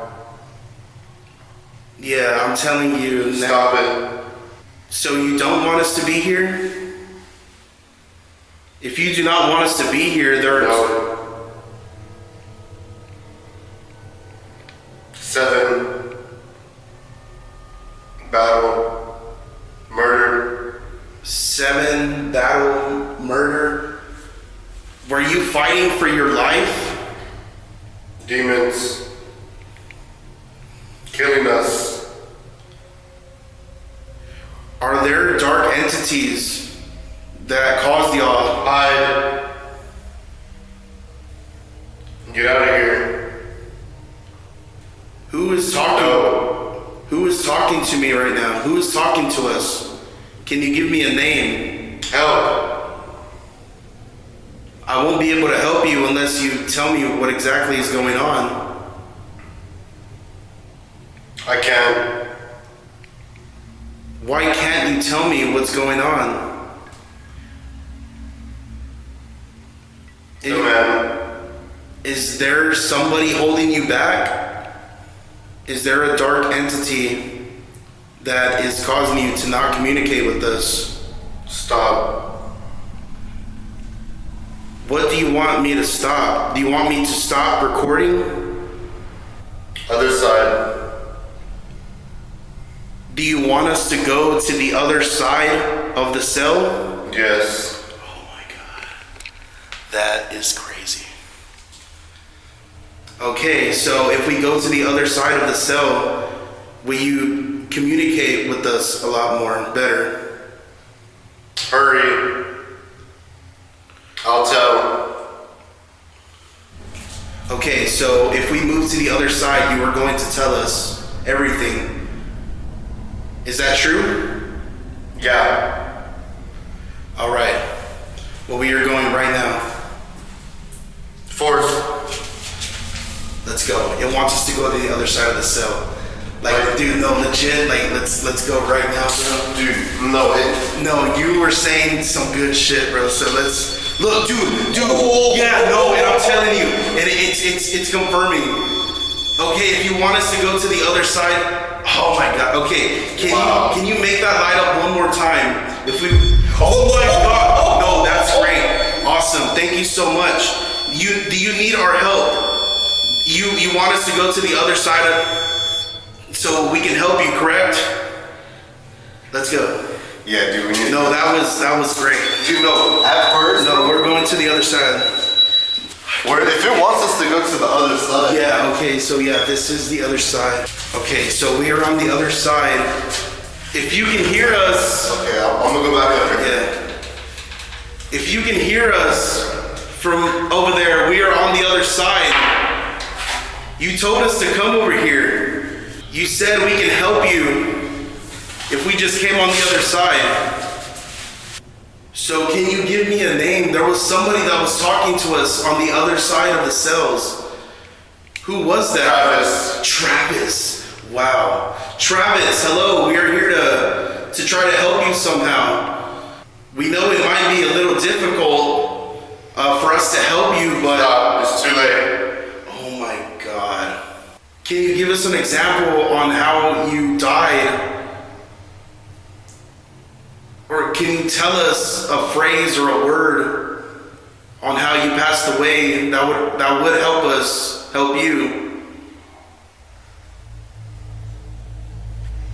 Yeah, I'm telling you.
Stop it.
So you don't want us to be here? If you do not want us to be here, there are...
No. 7. Battle. Murder.
7 battle, murder. Were you fighting for your life?
Demons. Killing us.
Are there dark entities that caused y'all?
Hide. Get out of here.
Who is talking?
No.
Who is talking to me right now? Who is talking to us? Can you give me a name?
Help.
I won't be able to help you unless you tell me what exactly is going on.
I can't.
Why can't you tell me what's going on?
No, man.
Is there somebody holding you back? Is there a dark entity that is causing you to not communicate with us?
Stop.
What do you want me to stop? Do you want me to stop recording?
Other side.
Do you want us to go to the other side of the cell?
Yes.
Oh my God. That is crazy. Okay, so if we go to the other side of the cell, will you communicate with us a lot more, better?
Hurry. I'll tell.
Okay, so if we move to the other side, you are going to tell us everything. Is that true?
Yeah.
All right. Well, we are going right now.
Fourth.
Let's go. It wants us to go to the other side of the cell. Like, dude, no, legit. Like, let's go right now, bro.
Dude, no.
No, you were saying some good shit, bro. So let's look, dude. Yeah, no, and I'm telling you, and it's confirming. Okay, if you want us to go to the other side. Oh my God. Okay, can you make that light up one more time? If we. Oh my God. No, that's great. Awesome. Thank you so much. Do you need our help? You want us to go to the other side so we can help you, correct? Let's go.
Yeah, dude, we need
No, that was great.
Dude, no, at first.
No, we're going to the other side.
If it wants us to go to the other side.
Yeah, okay, so yeah, this is the other side. Okay, so we are on the other side. If you can hear us.
Okay, I'm gonna go back over here.
Yeah. If you can hear us from over there, we are on the other side. You told us to come over here. You said we can help you if we just came on the other side. So can you give me a name? There was somebody that was talking to us on the other side of the cells. Who was that? Travis. Wow. Travis, hello. We are here to try to help you somehow. We know it might be a little difficult for us to help you, but...
Stop. It's too late.
Oh my God. Can you give us an example on how you died? Or can you tell us a phrase or a word on how you passed away that would help us help you?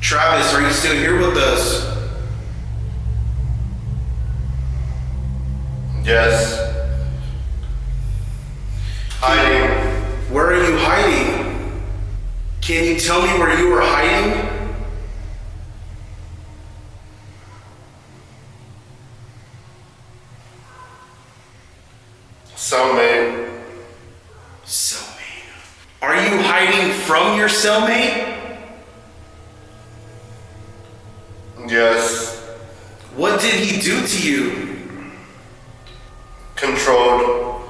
Travis, are you still here with us?
Yes. Hiding.
Where are you hiding? Can you tell me where you were hiding?
Cellmate.
Cellmate. Are you hiding from your cellmate?
Yes.
What did he do to you?
Controlled.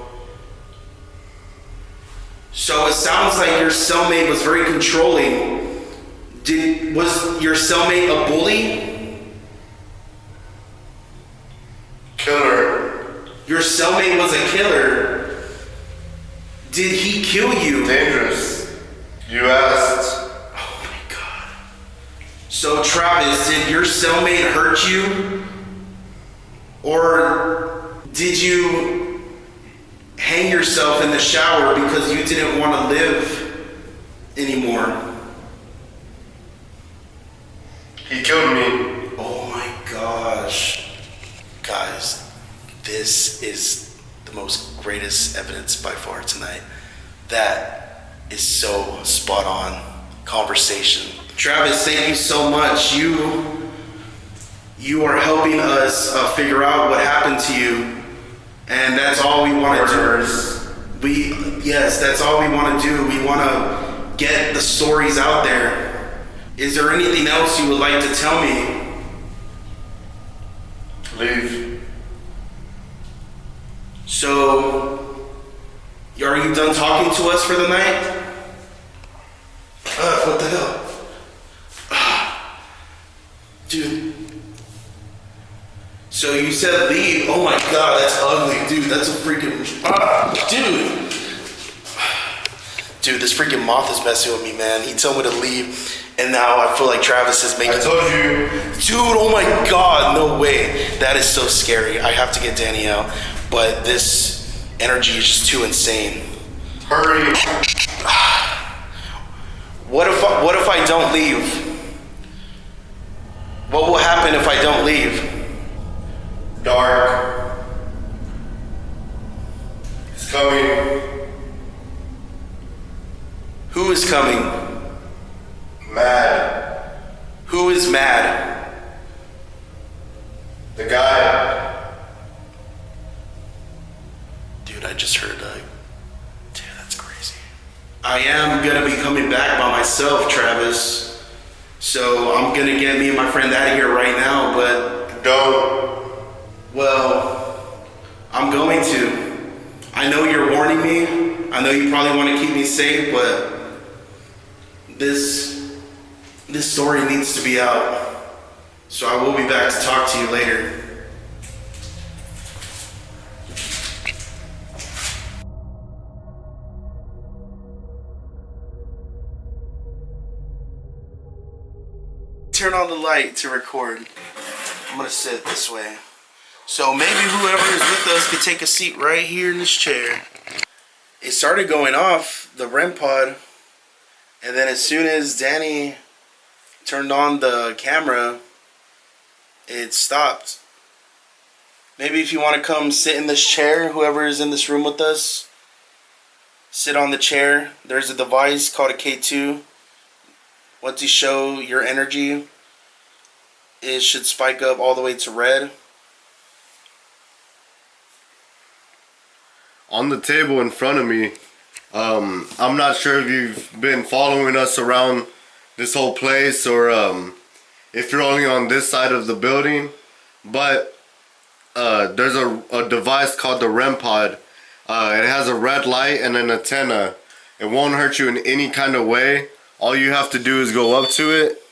So it sounds like your cellmate was very controlling. Was your cellmate a bully?
Killer.
Your cellmate was a killer. Did he kill you?
Dangerous. You asked.
Oh my God. So Travis, did your cellmate hurt you? Or did you hang yourself in the shower because you didn't want to live anymore?
He killed me.
Oh my gosh. Guys, this is the most greatest evidence by far tonight. That is so spot on conversation. Travis, thank you so much. You are helping us figure out what happened to you. And that's all we want to do. Yes, that's all we want to do. We want to get the stories out there. Is there anything else you would like to tell me?
Leave.
So, are you done talking to us for the night? What the hell? Dude. So you said leave. Oh my God, that's ugly. Dude, that's a freaking... dude. Dude, this freaking moth is messing with me, man. He told me to leave, and now I feel like Travis is making...
I told you.
Dude, oh my God, no way. That is so scary. I have to get Danny out, but this energy is just too insane.
Hurry.
What if I don't leave? What will happen if I don't leave?
Dark. It's coming.
Who is coming?
Mad.
Who is mad?
The guy.
Dude, I just heard dude, that's crazy. I am gonna be coming back by myself, Travis. So I'm gonna get me and my friend out of here right now, but...
Don't.
Well, I'm going to. I know you're warning me. I know you probably want to keep me safe, but this story needs to be out. So I will be back to talk to you later. Turn on the light to record. I'm gonna sit this way. So maybe whoever is with us could take a seat right here in this chair. It started going off, the REM pod, and then as soon as Danny turned on the camera, it stopped. Maybe if you want to come sit in this chair, whoever is in this room with us, sit on the chair. There's a device called a K2. Once you show your energy, it should spike up all the way to red.
On the table in front of me, I'm not sure if you've been following us around this whole place or if you're only on this side of the building, but there's a device called the REM pod. It has a red light and an antenna. It won't hurt you in any kind of way. All you have to do is go up to it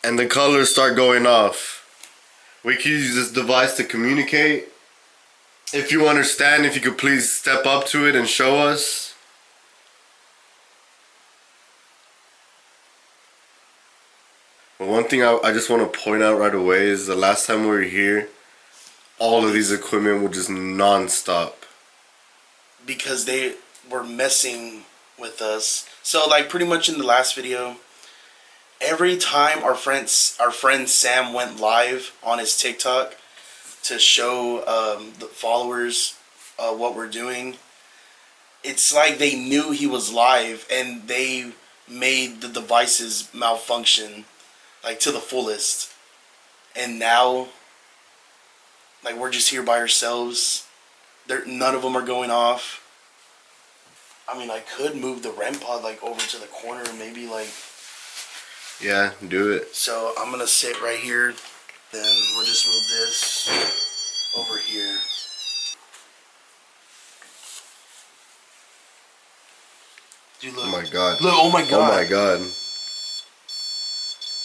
and the colors start going off. We can use this device to communicate. If you understand, if you could please step up to it and show us. But one thing I just want to point out right away is the last time we were here, all of these equipment were just non-stop.
Because they were messing with us. So like pretty much in the last video, every time our friend Sam went live on his TikTok to show the followers what we're doing, it's like they knew he was live and they made the devices malfunction like to the fullest. And now like we're just here by ourselves. None of them are going off. I mean, I could move the REM pod like over to the corner, maybe like.
Yeah, do it.
So I'm gonna sit right here. Then we'll just move this over here. Dude, look.
Oh my god.
Look, oh my god.
Oh my god.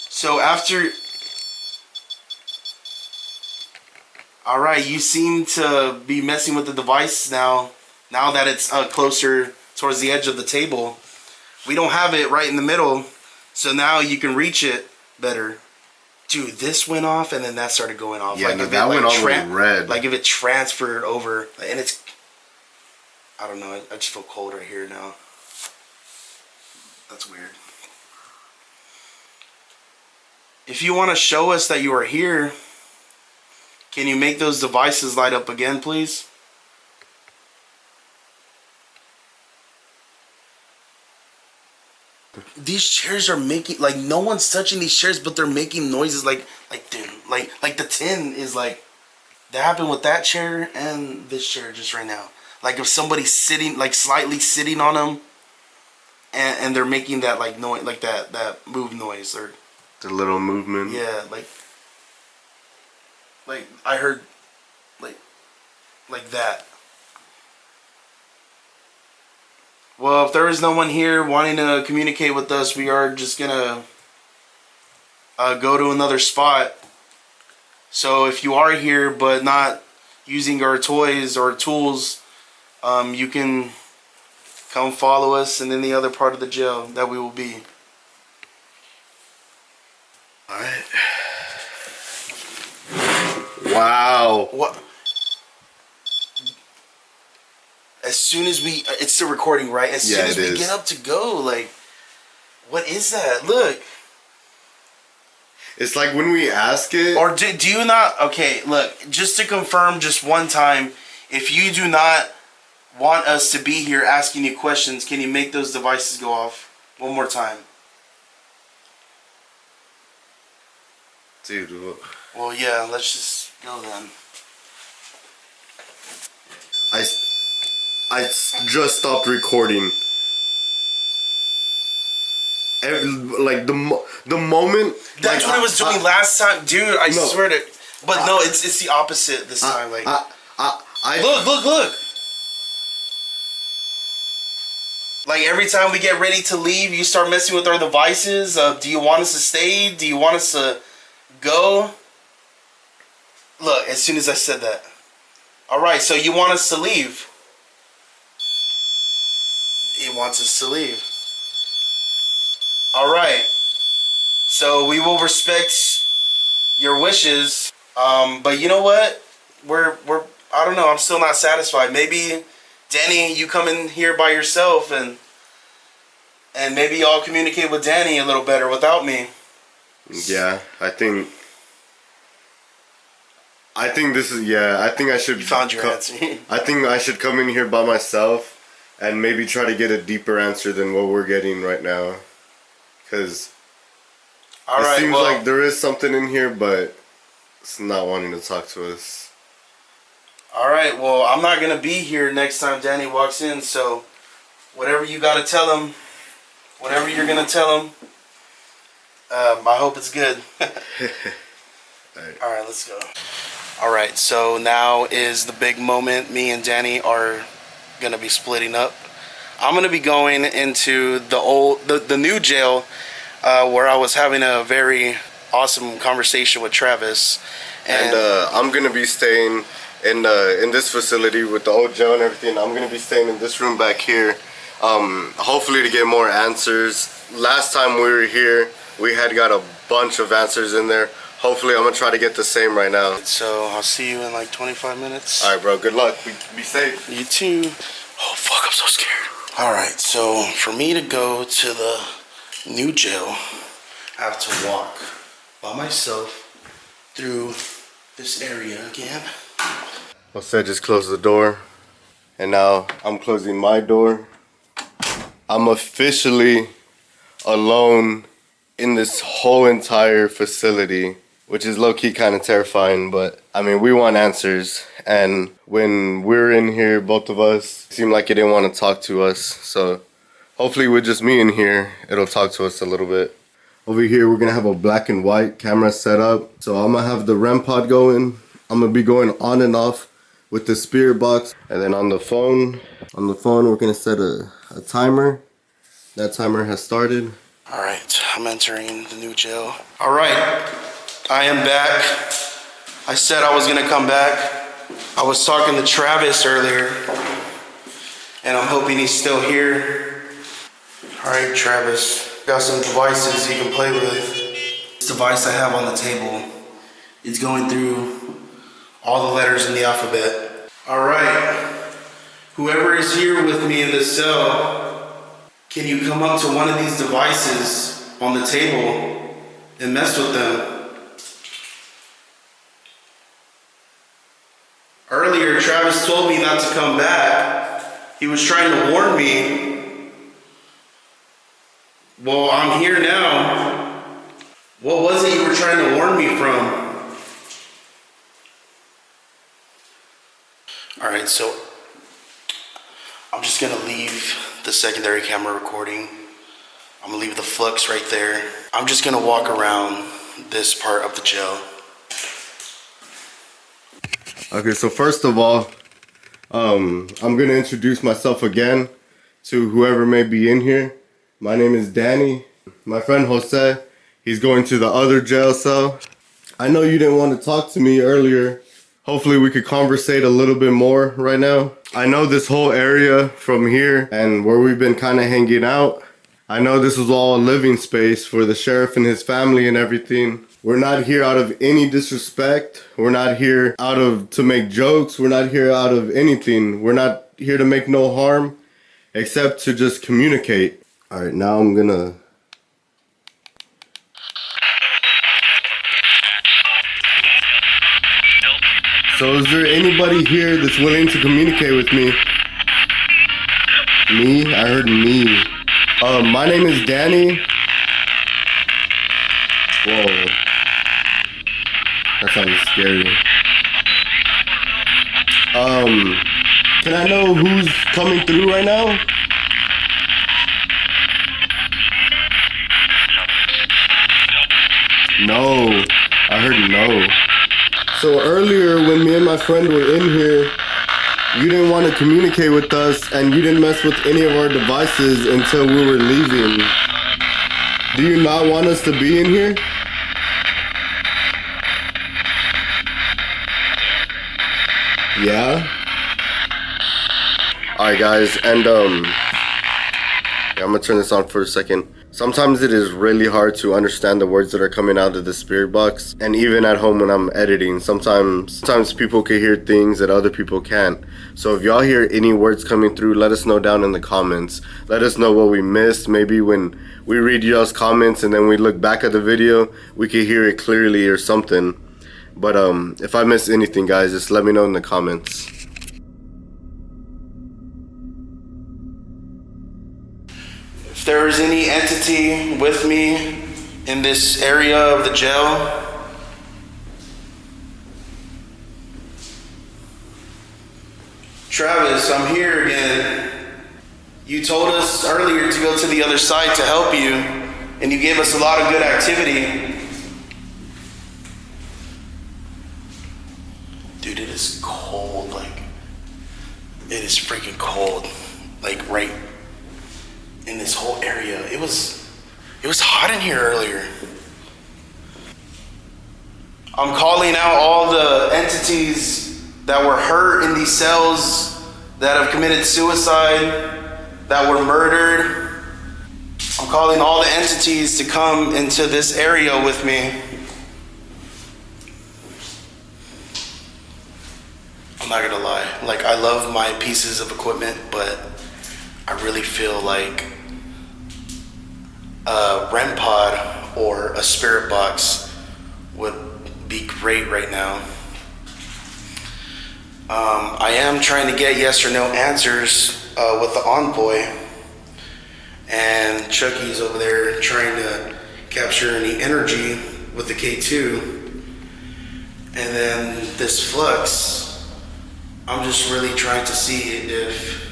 So after. Alright, you seem to be messing with the device now that it's closer towards the edge of the table. We don't have it right in the middle, so now you can reach it better. Dude, this went off and then that started going off.
Yeah,
like
no,
if
that
it,
went
like,
all the way red.
Like if it transferred over, and it's... I don't know, I just feel cold right here now. That's weird. If you want to show us that you are here... Can you make those devices light up again, please? These chairs are making, like, no one's touching these chairs, but they're making noises like dude, like the tin is like, that happened with that chair and this chair just right now. Like if somebody's sitting, like slightly sitting on them, and they're making that like noise, like that move noise, or
The little movement.
yeah, like I heard like that. Well, if there is no one here wanting to communicate with us, we are just gonna go to another spot. So if you are here but not using our toys or tools, you can come follow us in any other part of the jail that we will be.
Alright. Wow.
What? As soon as it's still recording, right? As soon as we get up to go, like, what is that? Look.
It's like when we ask it.
Or do you not? Okay, look, just to confirm just one time, if you do not want us to be here asking you questions, can you make those devices go off one more time?
Dude.
Well, yeah, let's just go then.
I just stopped recording. Like the moment.
That's
like,
what I was doing last time, dude. I
No.
swear to. But no, it's the opposite this time. Like, look. Like every time we get ready to leave, you start messing with our devices. Do you want us to stay? Do you want us to go? Look, as soon as I said that. All right, so you want us to leave? He wants us to leave. All right. So we will respect your wishes. But you know what? We're I don't know. I'm still not satisfied. Maybe Danny, you come in here by yourself and maybe y'all communicate with Danny a little better without me.
Yeah, I think this is, yeah, I think I should...
You found your answer.
I think I should come in here by myself and maybe try to get a deeper answer than what we're getting right now. Because it seems like there is something in here, but it's not wanting to talk to us.
Alright, well, I'm not going to be here next time Danny walks in, so whatever you got to tell him, whatever you're going to tell him, I hope it's good. Alright, let's go. Alright, so now is the big moment. Me and Danny are going to be splitting up. I'm going to be going into the new jail where I was having a very awesome conversation with Travis.
And I'm going to be staying in this facility with the old jail and everything. I'm going to be staying in this room back here. Hopefully to get more answers. Last time we were here, We had got a bunch of answers in there. Hopefully I'm gonna try to get the same right now.
So I'll see you in like 25 minutes.
All right, bro, good luck. Be safe.
You too. Oh fuck, I'm so scared. All right, so for me to go to the new jail, I have to walk by myself through this area again.
Jose just closed the door, and now I'm closing my door. I'm officially alone in this whole entire facility, which is low-key kind of terrifying, but I mean, we want answers. And when we're in here, both of us seemed like it didn't want to talk to us. So hopefully with just me in here, it'll talk to us a little bit. Over here, we're gonna have a black and white camera set up. So I'm gonna have the REM pod going. I'm gonna be going on and off with the spirit box. And then on the phone, we're gonna set a timer. That timer has started.
All right, I'm entering the new jail. All right, I am back. I said I was gonna come back. I was talking to Travis earlier, and I'm hoping he's still here. All right, Travis, got some devices you can play with. This device I have on the table is going through all the letters in the alphabet. All right, whoever is here with me in this cell, can you come up to one of these devices on the table and mess with them? Earlier, Travis told me not to come back. He was trying to warn me. Well, I'm here now. What was it you were trying to warn me from? All right, so I'm just gonna leave the secondary camera recording. I'm gonna leave the flux right there. I'm just gonna walk around this part of the jail.
Okay, so first of all, I'm gonna introduce myself again to whoever may be in here. My name is Danny. My friend Jose, he's going to the other jail cell. I know you didn't want to talk to me earlier. Hopefully we could conversate a little bit more right now. I know this whole area from here and where we've been kind of hanging out, I know this was all a living space for the sheriff and his family and everything. We're not here out of any disrespect. We're not here to make jokes. We're not here out of anything. We're not here to make no harm except to just communicate. All right, now I'm gonna... So is there anybody here that's willing to communicate with me? Me? I heard me. My name is Danny. Whoa. That sounds scary. Can I know who's coming through right now? No. I heard no. So earlier when me and my friend were in here, you didn't want to communicate with us and you didn't mess with any of our devices until we were leaving. Do you not want us to be in here? Yeah? Alright guys, and yeah, I'm gonna turn this on for a second. Sometimes it is really hard to understand the words that are coming out of the spirit box. And even at home when I'm editing, sometimes people can hear things that other people can't. So if y'all hear any words coming through, let us know down in the comments. Let us know what we missed. Maybe when we read y'all's comments and then we look back at the video, we can hear it clearly or something. But if I miss anything, guys, just let me know in the comments.
If there is any entity with me in this area of the jail, Travis, I'm here again. You told us earlier to go to the other side to help you, and you gave us a lot of good activity. Dude, it is cold, like, it is freaking cold, like right in this whole area. It was hot in here earlier. I'm calling out all the entities that were hurt in these cells, that have committed suicide, that were murdered. I'm calling all the entities to come into this area with me. I'm not gonna lie, like I love my pieces of equipment, but I really feel like a REM pod or a spirit box would be great right now. I am trying to get yes or no answers with the envoy, and Chucky's over there trying to capture any energy with the K2, and then this flux. I'm just really trying to see if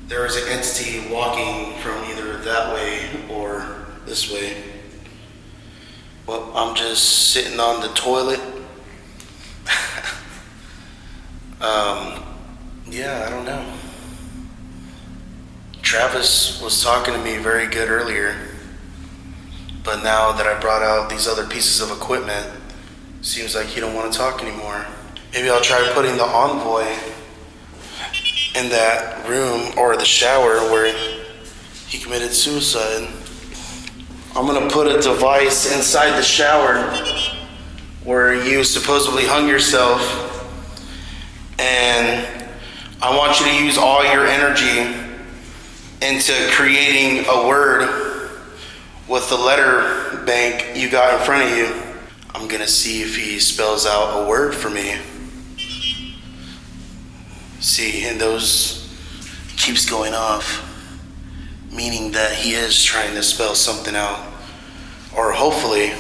there is an entity walking from either that way or this way. Well, I'm just sitting on the toilet. Yeah, I don't know. Travis was talking to me very good earlier, but now that I brought out these other pieces of equipment, seems like he don't want to talk anymore. Maybe I'll try putting the envoy in that room or the shower where he committed suicide. I'm gonna put a device inside the shower where you supposedly hung yourself, and I want you to use all your energy into creating a word with the letter bank you got in front of you. I'm gonna see if he spells out a word for me. See, and those keeps going off, meaning that he is trying to spell something out, or hopefully.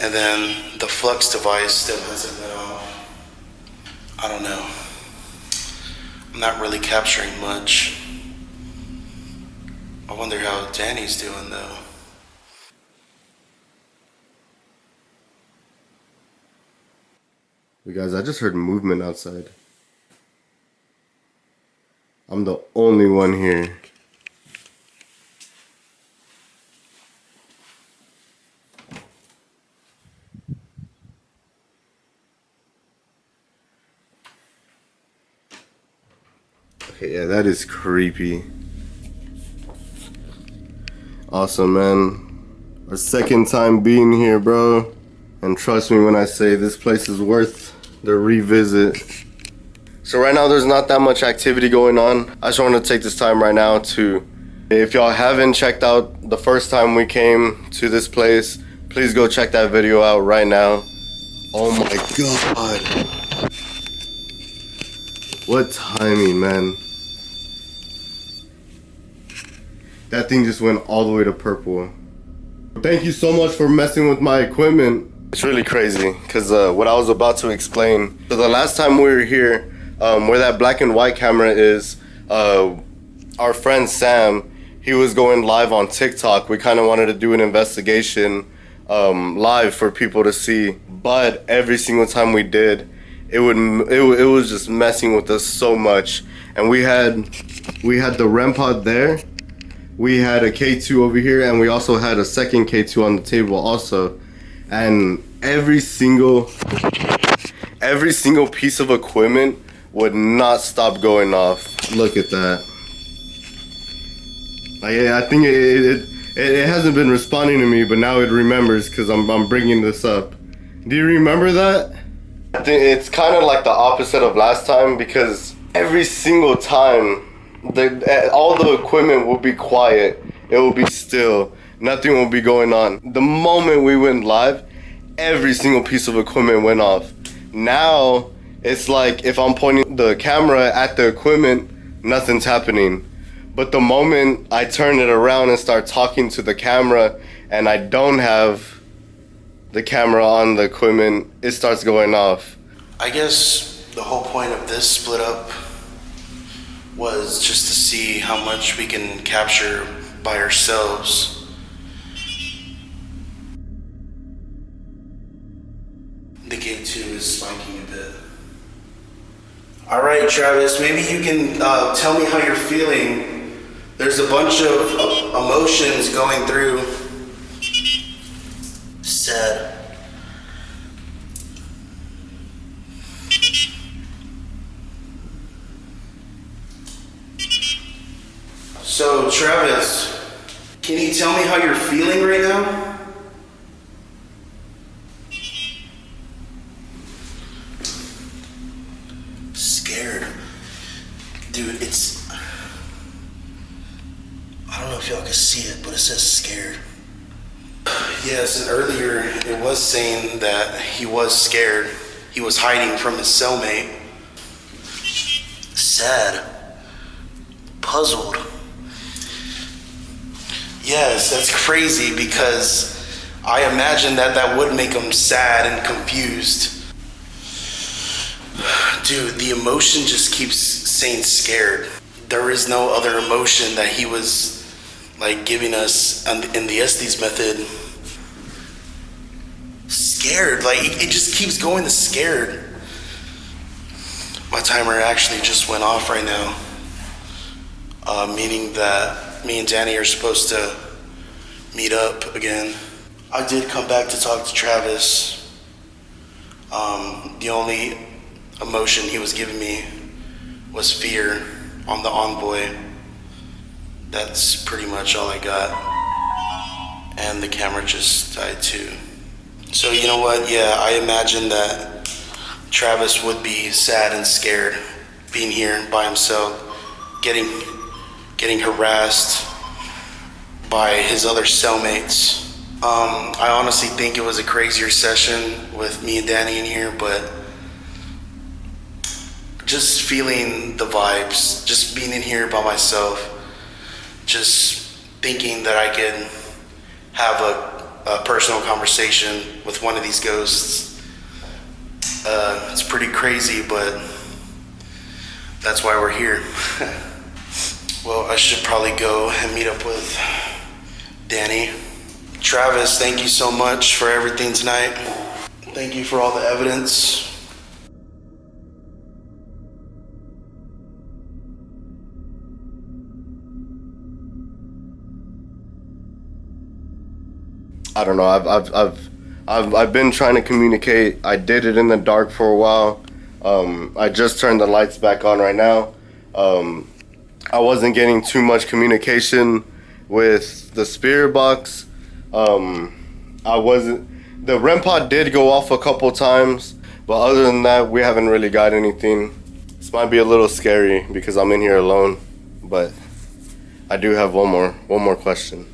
And then the flux device still hasn't went off. I don't know. I'm not really capturing much. I wonder how Danny's doing though.
You guys, I just heard movement outside. I'm the only one here. Okay, yeah, that is creepy. Awesome, man. Our second time being here, bro. And trust me when I say this place is worth the revisit. So right now there's not that much activity going on. I just want to take this time right now to, if y'all haven't checked out the first time we came to this place, please go check that video out right now. Oh my god. What timing, man. That thing just went all the way to purple. Thank you so much for messing with my equipment. It's really crazy because what I was about to explain. So the last time we were here, where that black and white camera is, our friend Sam, he was going live on TikTok. We kind of wanted to do an investigation live for people to see, but every single time we did, it was just messing with us so much. And we had the REM pod there, we had a K2 over here, and we also had a second K2 on the table also. And every single piece of equipment would not stop going off. Look at that. I think it hasn't been responding to me, but now it remembers because I'm bringing this up. Do you remember that? I think it's kind of like the opposite of last time, because every single time all the equipment will be quiet. It will be still. Nothing will be going on. The moment we went live, every single piece of equipment went off. Now, it's like if I'm pointing the camera at the equipment, nothing's happening. But the moment I turn it around and start talking to the camera and I don't have the camera on the equipment, it starts going off.
I guess the whole point of this split up was just to see how much we can capture by ourselves. The K2 is spiking a bit. All right, Travis, maybe you can tell me how you're feeling. There's a bunch of emotions going through. Sad. So, Travis, Can you tell me how you're feeling right now? Scared. Dude, it's... I don't know if y'all can see it, but it says scared. Yes, and earlier it was saying that he was scared. He was hiding from his cellmate. Sad. Puzzled. Yes, that's crazy because I imagine that would make him sad and confused. Dude, the emotion just keeps saying scared. There is no other emotion that he was like giving us in the Estes method. Scared, like it just keeps going to scared. My timer actually just went off right now, meaning that me and Danny are supposed to meet up again. I did come back to talk to Travis. The only emotion he was giving me was fear on the envoy. That's pretty much all I got. And the camera just died too. So you know what? Yeah, I imagine that Travis would be sad and scared being here by himself, getting harassed by his other cellmates. I honestly think it was a crazier session with me and Danny in here, but just feeling the vibes, just being in here by myself, just thinking that I could have a personal conversation with one of these ghosts. It's pretty crazy, but that's why we're here. Well, I should probably go and meet up with Danny. Travis, thank you so much for everything tonight. Thank you for all the evidence.
I don't know. I've been trying to communicate. I did it in the dark for a while. I just turned the lights back on right now. I wasn't getting too much communication with the spirit box. The REM pod did go off a couple times, but other than that, we haven't really got anything. This might be a little scary because I'm in here alone, but I do have one more question.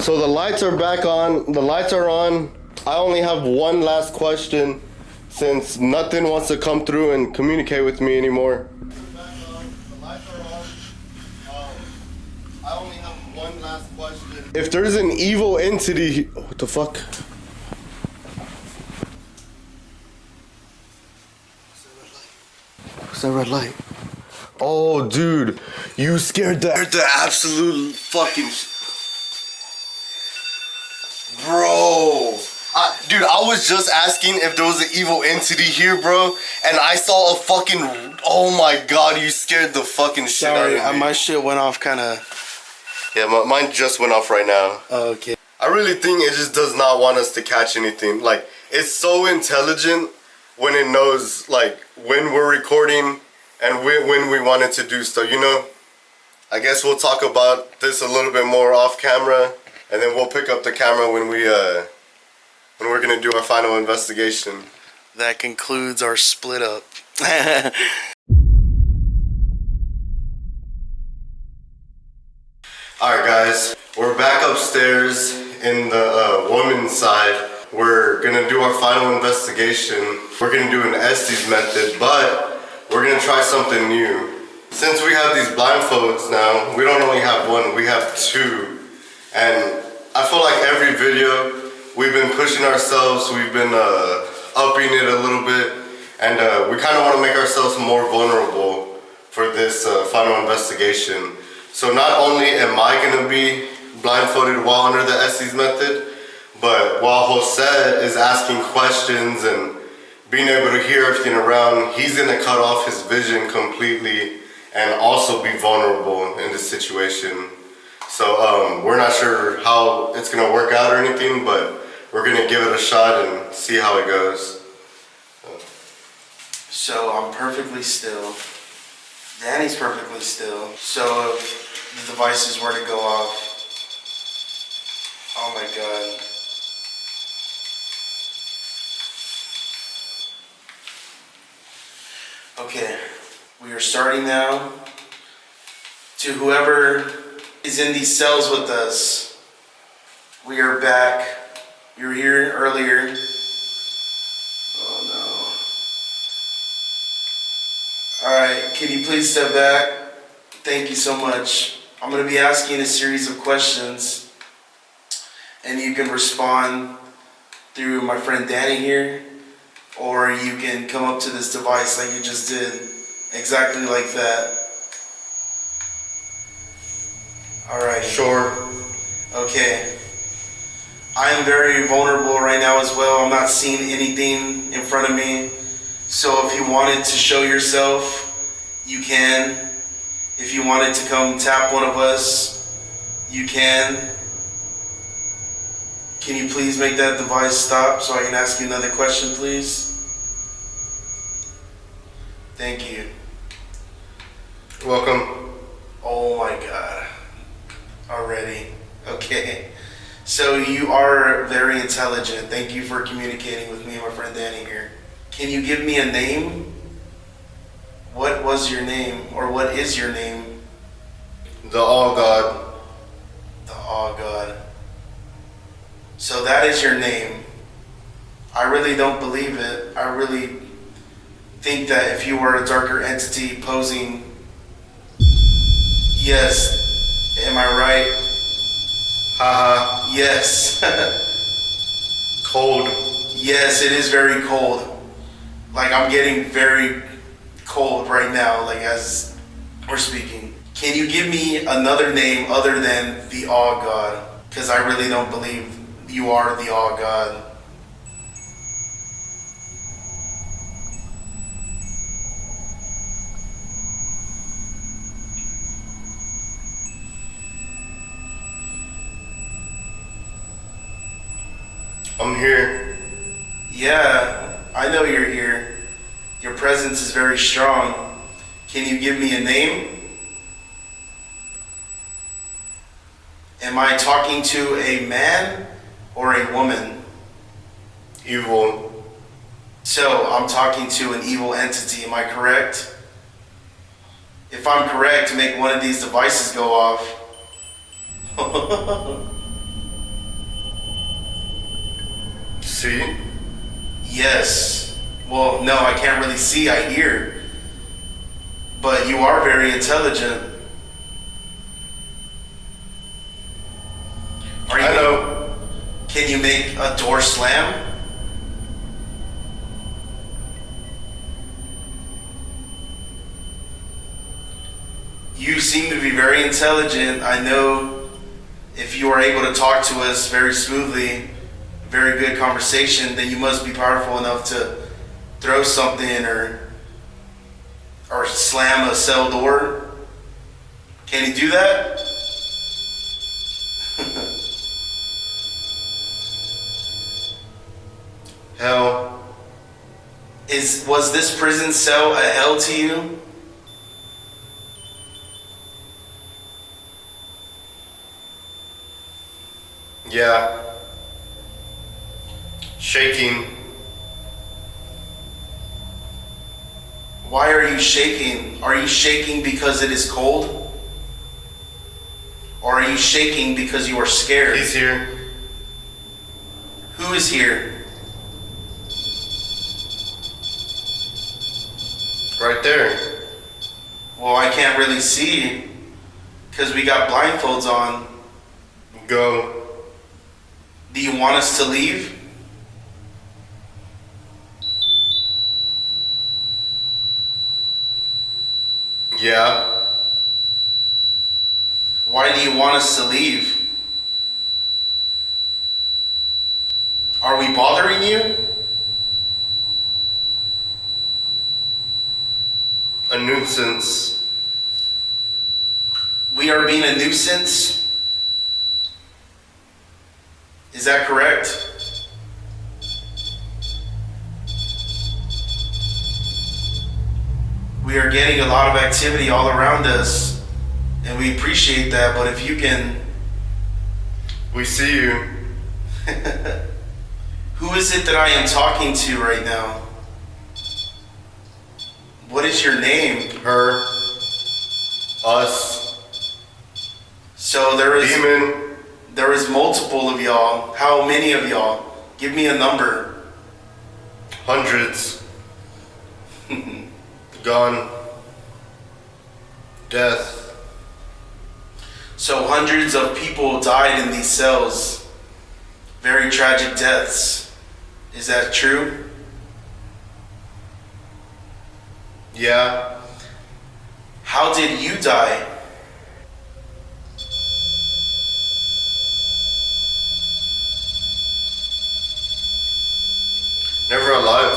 So the lights are back on. The lights are on. I only have one last question since nothing wants to come through and communicate with me anymore. The lights are on. I only have one last question. If there's an evil entity, what the fuck? What's that red light? Oh, dude, you scared the absolute fucking. Bro, dude, I was just asking if there was an evil entity here, bro, and I saw a fucking. Oh my god, you scared the fucking shit out of me.
Sorry, my shit went off kind of.
Yeah, mine just went off right now.
Okay.
I really think it just does not want us to catch anything. Like, it's so intelligent when it knows, like, when we're recording and when we wanted to do stuff, you know? I guess we'll talk about this a little bit more off camera, and then we'll pick up the camera when we're gonna do our final investigation.
That concludes our split up.
Alright guys, we're back upstairs in the woman's side. We're gonna do our final investigation. We're gonna do an Estes method, but we're gonna try something new. Since we have these blindfolds now, we don't only have one, we have two. And I feel like every video, we've been pushing ourselves, we've been upping it a little bit, and we kind of want to make ourselves more vulnerable for this final investigation. So not only am I going to be blindfolded while under the Estes method, but while Jose is asking questions and being able to hear everything around, he's going to cut off his vision completely and also be vulnerable in this situation. So we're not sure how it's going to work out or anything, but we're going to give it a shot and see how it goes.
So I'm perfectly still. Danny's perfectly still. So if the devices were to go off, Oh my God. Okay, we are starting now. To whoever is in these cells with us, we are back. You were here earlier. Oh no. Alright, can you please step back? Thank you so much. I'm going to be asking a series of questions, and you can respond through my friend Danny here, or you can come up to this device like you just did, exactly like that. Alright.
Sure.
Okay. I am very vulnerable right now as well. I'm not seeing anything in front of me. So if you wanted to show yourself, you can. If you wanted to come tap one of us, you can. Can you please make that device stop so I can ask you another question, please? Thank you.
Welcome.
Oh my God. Already. Okay. So you are very intelligent. Thank you for communicating with me and my friend Danny here. Can you give me a name? What was your name, or what is your name?
The All God.
The All God. So that is your name. I really don't believe it. I really think that if you were a darker entity posing, yes, am I right?
Haha.
Yes.
Cold.
Yes, it is very cold. Like, I'm getting very cold right now, like, as we're speaking. Can you give me another name other than the All God? Because I really don't believe you are the All God.
I'm here.
Yeah, I know you're here. Your presence is very strong. Can you give me a name? Am I talking to a man or a woman?
Evil.
So, I'm talking to an evil entity, am I correct? If I'm correct, make one of these devices go off.
See?
Yes. Well, no, I can't really see, I hear. But you are very intelligent. Are you?
I know.
Can you make a door slam? You seem to be very intelligent. I know if you are able to talk to us very smoothly, very good conversation, then you must be powerful enough to throw something or slam a cell door. Can you do that?
Hell.
Was this prison cell a hell to you?
Yeah. Shaking.
Why are you shaking? Are you shaking because it is cold? Or are you shaking because you are scared?
He's here.
Who is here?
Right there.
Well, I can't really see because we got blindfolds on.
Go.
Do you want us to leave?
Yeah.
Why do you want us to leave? Are we bothering you?
A nuisance.
We are being a nuisance? Is that correct? We are getting a lot of activity all around us, and we appreciate that, but if you can
We see you.
Who is it that I am talking to right now? What is your name?
Her. Us.
So there is
Demon.
there is multiple of y'all. How many of y'all? Give me a number.
Hundreds. Gone. Death.
So hundreds of people died in these cells. Very tragic deaths. Is that true?
Yeah.
How did you die?
Never alive.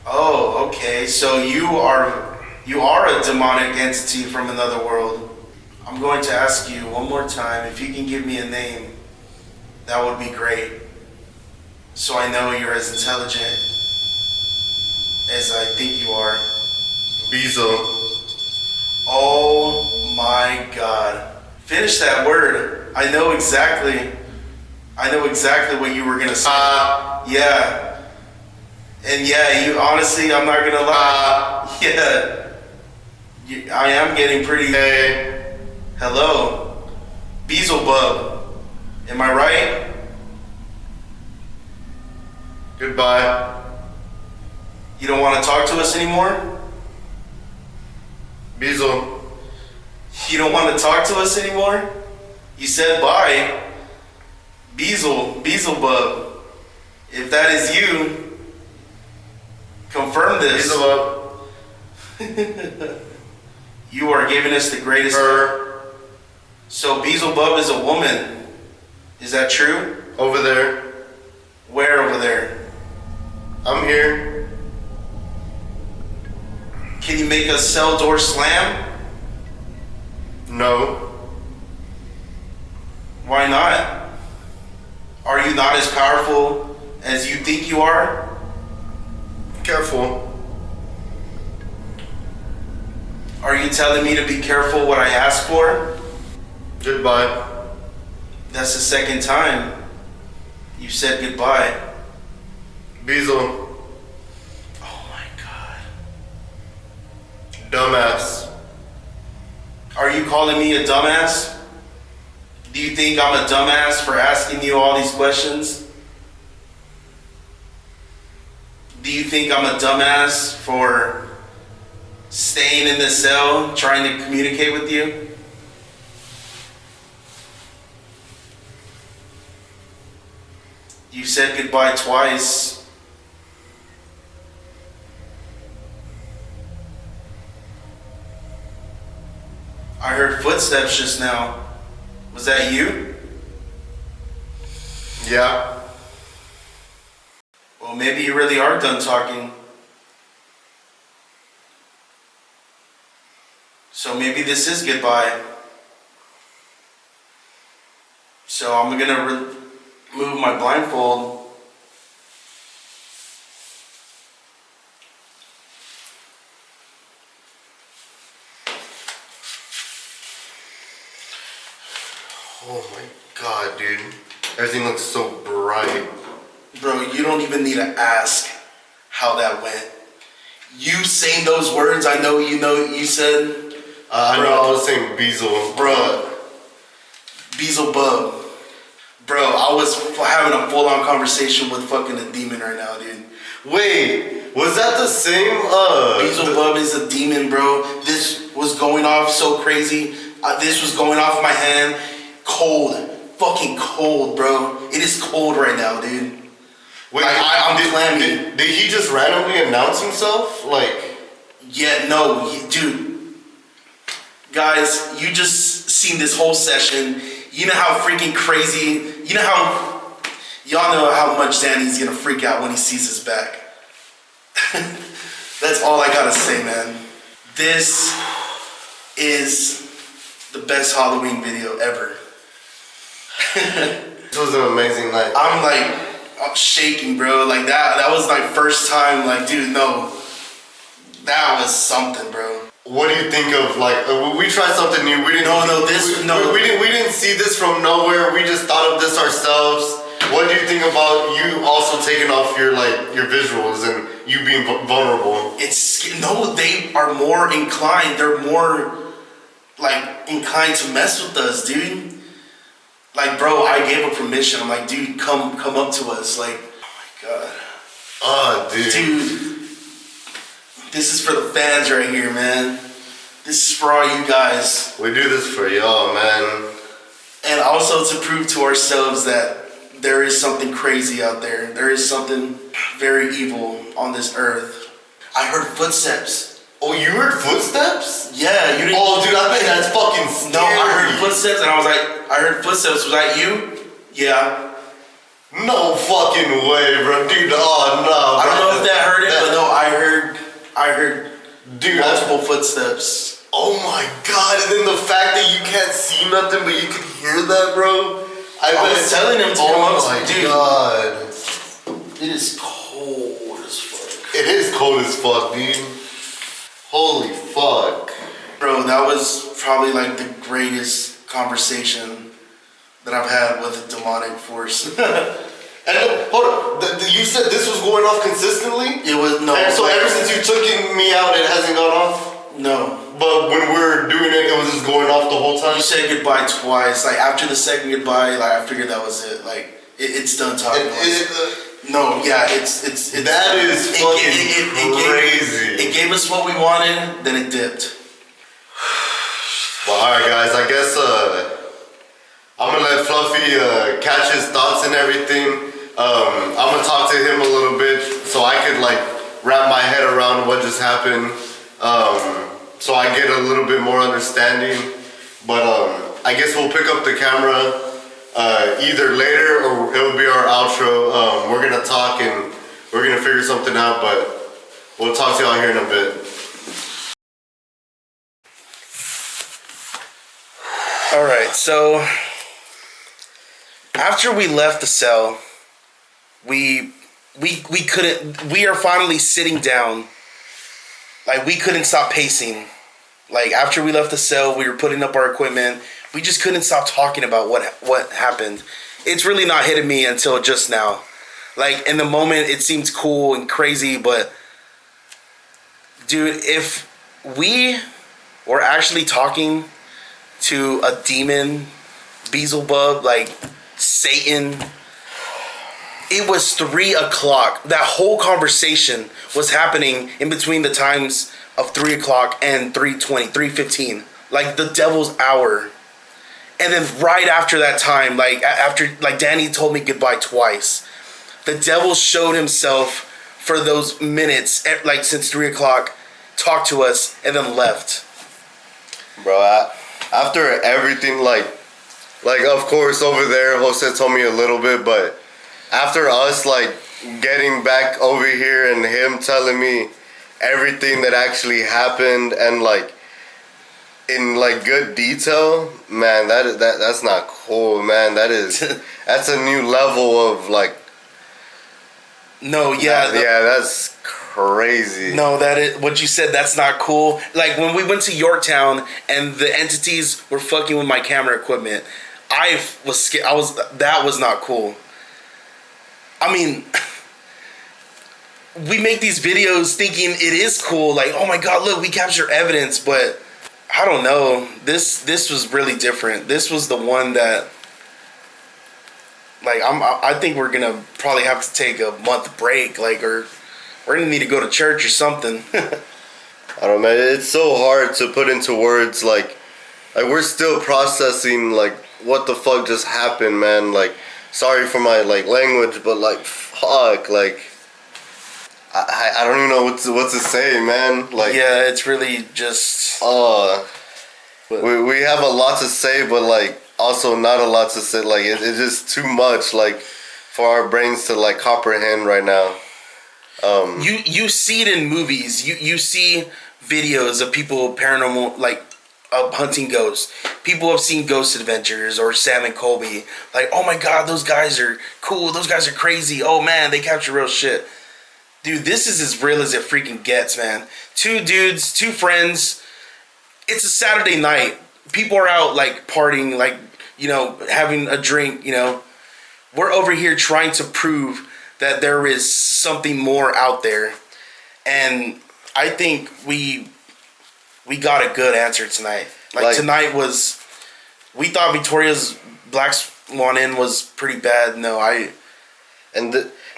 Oh, okay. So you are a demonic entity from another world. I'm going to ask you one more time if you can give me a name. That would be great. So I know you're as intelligent as I think you are.
Bezel.
Oh my God. Finish that word. I know exactly what you were gonna say. Yeah. And yeah, you honestly, I'm not gonna lie. Yeah. I am getting pretty.
Hey.
Hello. Beelzebub. Am I right?
Goodbye.
You don't want to talk to us anymore?
Bezel.
You don't want to talk to us anymore? You said bye. Beelzebub. If that is you, confirm this.
Beelzebub.
You are giving us the greatest.
Her.
So Beelzebub is a woman. Is that true?
Over there.
Where over there?
I'm here.
Can you make a cell door slam?
No.
Why not? Are you not as powerful as you think you are?
Careful.
Are you telling me to be careful what I ask for?
Goodbye.
That's the second time you said goodbye.
Bezel.
Oh my God.
Dumbass.
Are you calling me a dumbass? Do you think I'm a dumbass for asking you all these questions? Do you think I'm a dumbass for staying in the cell trying to communicate with you? You said goodbye twice. I heard footsteps just now. Was that you?
Yeah.
Well, maybe you really are done talking. So maybe this is goodbye. So I'm gonna remove my blindfold.
Oh my God, dude. Everything looks so bright.
Bro, you don't even need to ask how that went. You saying those words, I know you said.
I know I was saying Bezel.
Bro. Beelzebub. Bro, I was having a full-on conversation with fucking a demon right now, dude.
Wait, was that the same?
Beelzebub is a demon, bro. This was going off so crazy. This was going off my hand. Cold. Fucking cold, bro. It is cold right now, dude.
Wait,
I'm clammy.
Did he just randomly announce himself? Like,
Yeah, no, dude. Guys, you just seen this whole session. You know how freaking crazy, y'all know how much Danny's gonna freak out when he sees his back. That's all I gotta say, man. This is the best Halloween video ever.
this was an amazing night.
I'm shaking, bro. Like that was my first time, like, dude, no. That was something, bro.
what do you think of like we tried something new? We didn't. We didn't see this from nowhere. We just thought of this ourselves. What do you think about you also taking off your visuals and you being vulnerable?
They are more inclined. They're more like inclined to mess with us, dude. Like, bro, I gave a permission. I'm like, dude, come up to us. Like, oh my god.
Oh, dude.
Dude, this is for the fans right here, man. This is for all you guys.
We do this for y'all, man.
And also to prove to ourselves that there is something crazy out there. There is something very evil on this earth. I heard footsteps.
Oh, you heard footsteps?
Yeah, you didn't.
Oh, dude, I think that's fucking scary.
No, I heard footsteps and I was like, I heard footsteps. Was that you? Yeah.
No fucking way, bro. Dude, oh, no.
I don't know if that hurt it, but no, I heard
dude,
multiple footsteps.
Oh my god, and then the fact that you can't see nothing, but you can hear that, bro.
I was telling him to come up.
Oh my god.
It is cold as fuck.
It is cold as fuck, dude. Holy fuck.
Bro, that was probably like the greatest conversation that I've had with a demonic force.
And hold on, you said this was going off consistently?
It was, no.
And so ever since you took me out, it hasn't gone off?
No.
But when we were doing it, it was just going off the whole time?
You said goodbye twice. Like, after the second goodbye, like, I figured that was it. Like, it's done talking to us. No, yeah, it's
that is fucking crazy.
It gave us what we wanted, then it dipped.
Well, alright guys, I guess I'm gonna let Fluffy catch his thoughts and everything. I'm gonna talk to him a little bit so I could like wrap my head around what just happened. So I get a little bit more understanding. But I guess we'll pick up the camera either later or it'll be our outro. We're gonna talk and we're gonna figure something out, but we'll talk to y'all here in a bit.
All right, so after we left the cell, we are finally sitting down. Like, we couldn't stop pacing. Like, after we left the cell, we were putting up our equipment. We just couldn't stop talking about what happened. It's really not hitting me until just now. Like, in the moment, it seems cool and crazy, but dude, if we were actually talking to a demon, Beelzebub, like Satan, it was 3 o'clock. That whole conversation was happening in between the times of 3 o'clock and 3:20, 3:15, like the devil's hour. And then right after that time, like after, like Danny told me goodbye twice, the devil showed himself for those minutes, like since 3 o'clock, talked to us, and then left.
Bro, after everything, like of course over there, Jose told me a little bit, but after us, like getting back over here and him telling me everything that actually happened and like in like good detail, man, that's not cool, man. That's a new level of like.
No, yeah,
that's crazy.
No, that is what you said. That's not cool. Like when we went to Yorktown and the entities were fucking with my camera equipment, I was scared. That was not cool. I mean, we make these videos thinking it is cool. Like, oh my god, look, we capture evidence, but I don't know. This was really different. This was the one that, like, I think we're gonna probably have to take a month break, like, or we're gonna need to go to church or something.
I don't know, man. It's so hard to put into words. Like we're still processing like what the fuck just happened, man. Like, sorry for my like language, but like fuck, like I don't even know what to say, man. Like,
yeah, it's really just
we have a lot to say, but like also not a lot to say. Like it's just too much, like for our brains to like comprehend right now.
You see it in movies. You see videos of people paranormal, like hunting ghosts. People have seen Ghost Adventures or Sam and Colby. Like, oh my god, those guys are cool. Those guys are crazy. Oh man, they capture real shit. Dude, this is as real as it freaking gets, man. 2 dudes, 2 friends, it's a Saturday night. People are out like partying, like, you know, having a drink, you know. We're over here trying to prove that there is something more out there. And I think we got a good answer tonight. Like tonight was, we thought Victoria's Black Swan Inn was pretty bad.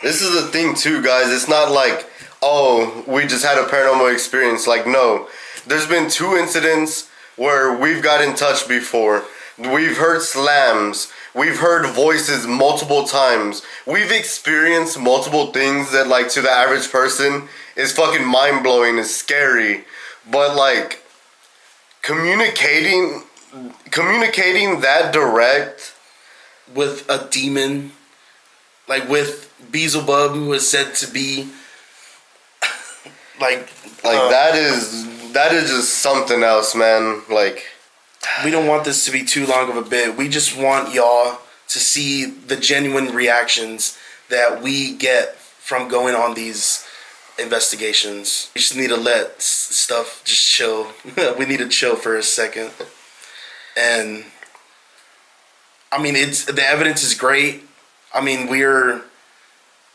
This is the thing too, guys. It's not like, oh, we just had a paranormal experience. Like, no. There's been 2 incidents where we've got in touch before. We've heard slams. We've heard voices multiple times. We've experienced multiple things that, like, to the average person is fucking mind-blowing, is scary. But, like, communicating that direct
with a demon, like with Beelzebub, who is said to be
that is just something else, man. Like,
we don't want this to be too long of a bit. We just want y'all to see the genuine reactions that we get from going on these investigations. We just need to let stuff just chill. We need to chill for a second. And I mean, the evidence is great. I mean, we're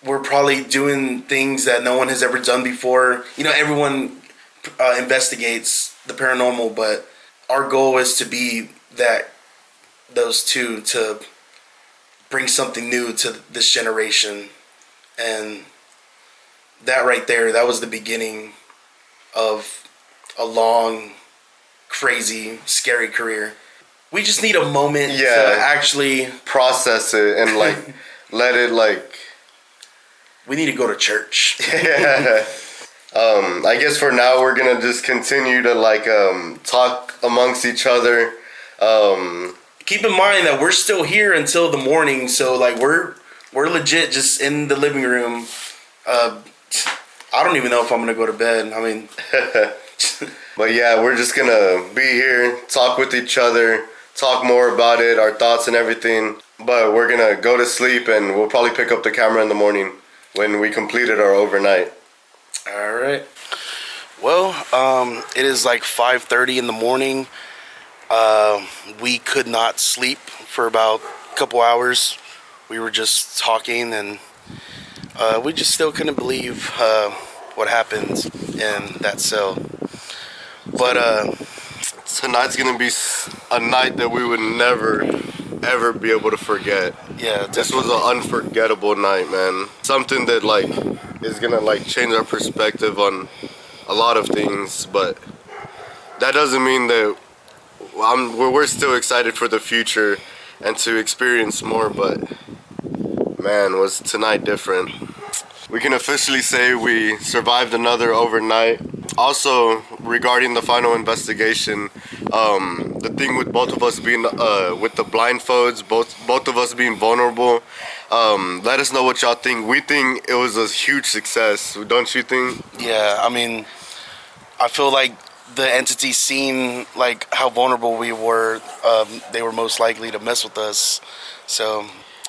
probably doing things that no one has ever done before. You know, everyone investigates the paranormal, but our goal is to be those two, to bring something new to this generation. And that right there, that was the beginning of a long, crazy, scary career. We just need a moment to actually
process it and like let it like.
We need to go to church.
Yeah. I guess for now we're gonna just continue to like talk amongst each other.
Keep in mind that we're still here until the morning, so like we're legit just in the living room. I don't even know if I'm gonna go to bed. I mean,
but yeah, we're just gonna be here, talk with each other, talk more about it, our thoughts and everything. But we're gonna go to sleep, and we'll probably pick up the camera in the morning when we completed our overnight.
All right. Well, it is like 5:30 in the morning. We could not sleep for about a couple hours. We were just talking, and we just still couldn't believe what happened in that cell. But
tonight's gonna be a night that we would never ever be able to forget.
Yeah,
this was an unforgettable night, man. Something that like is gonna like change our perspective on a lot of things, but that doesn't mean that we're still excited for the future and to experience more. But man, was tonight different. We can officially say we survived another overnight. Also, regarding the final investigation, the thing with both of us being with the blindfolds, both of us being vulnerable, let us know what y'all think. We think it was a huge success, don't you think?
Yeah, I mean, I feel like the entity seen like how vulnerable we were. They were most likely to mess with us, so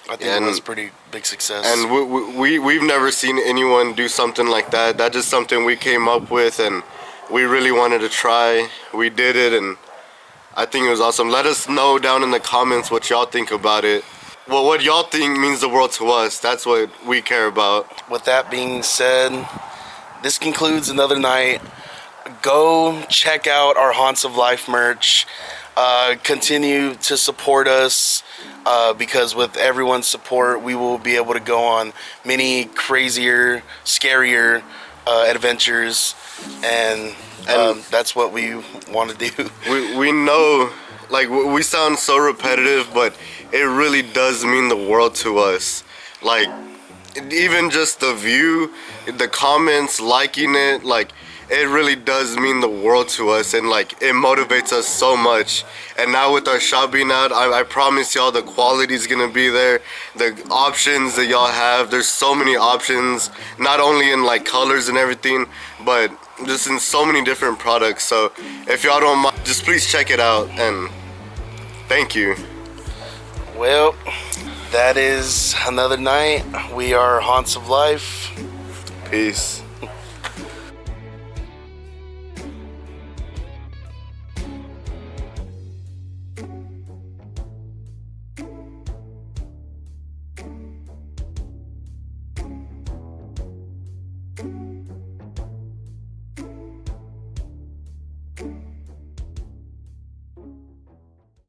I think it was a pretty big success.
And we've never seen anyone do something like that. That's just something we came up with, and we really wanted to try. We did it, and I think it was awesome. Let us know down in the comments what y'all think about it. Well, what y'all think means the world to us. That's what we care about.
With that being said, this concludes another night. Go check out our Haunts of Life merch. Continue to support us, because with everyone's support, we will be able to go on many crazier, scarier adventures, and that's what we want to do.
We know, like, we sound so repetitive, but it really does mean the world to us. Like, even just the view, the comments, liking it, like, it really does mean the world to us, and like it motivates us so much. And now with our shop being out, I promise y'all the quality is gonna be there. The options that y'all have, there's so many options, not only in like colors and everything, but just in so many different products. So if y'all don't mind, just please check it out, and thank you.
Well, that is another night. We are Haunts of Life.
Peace.
you.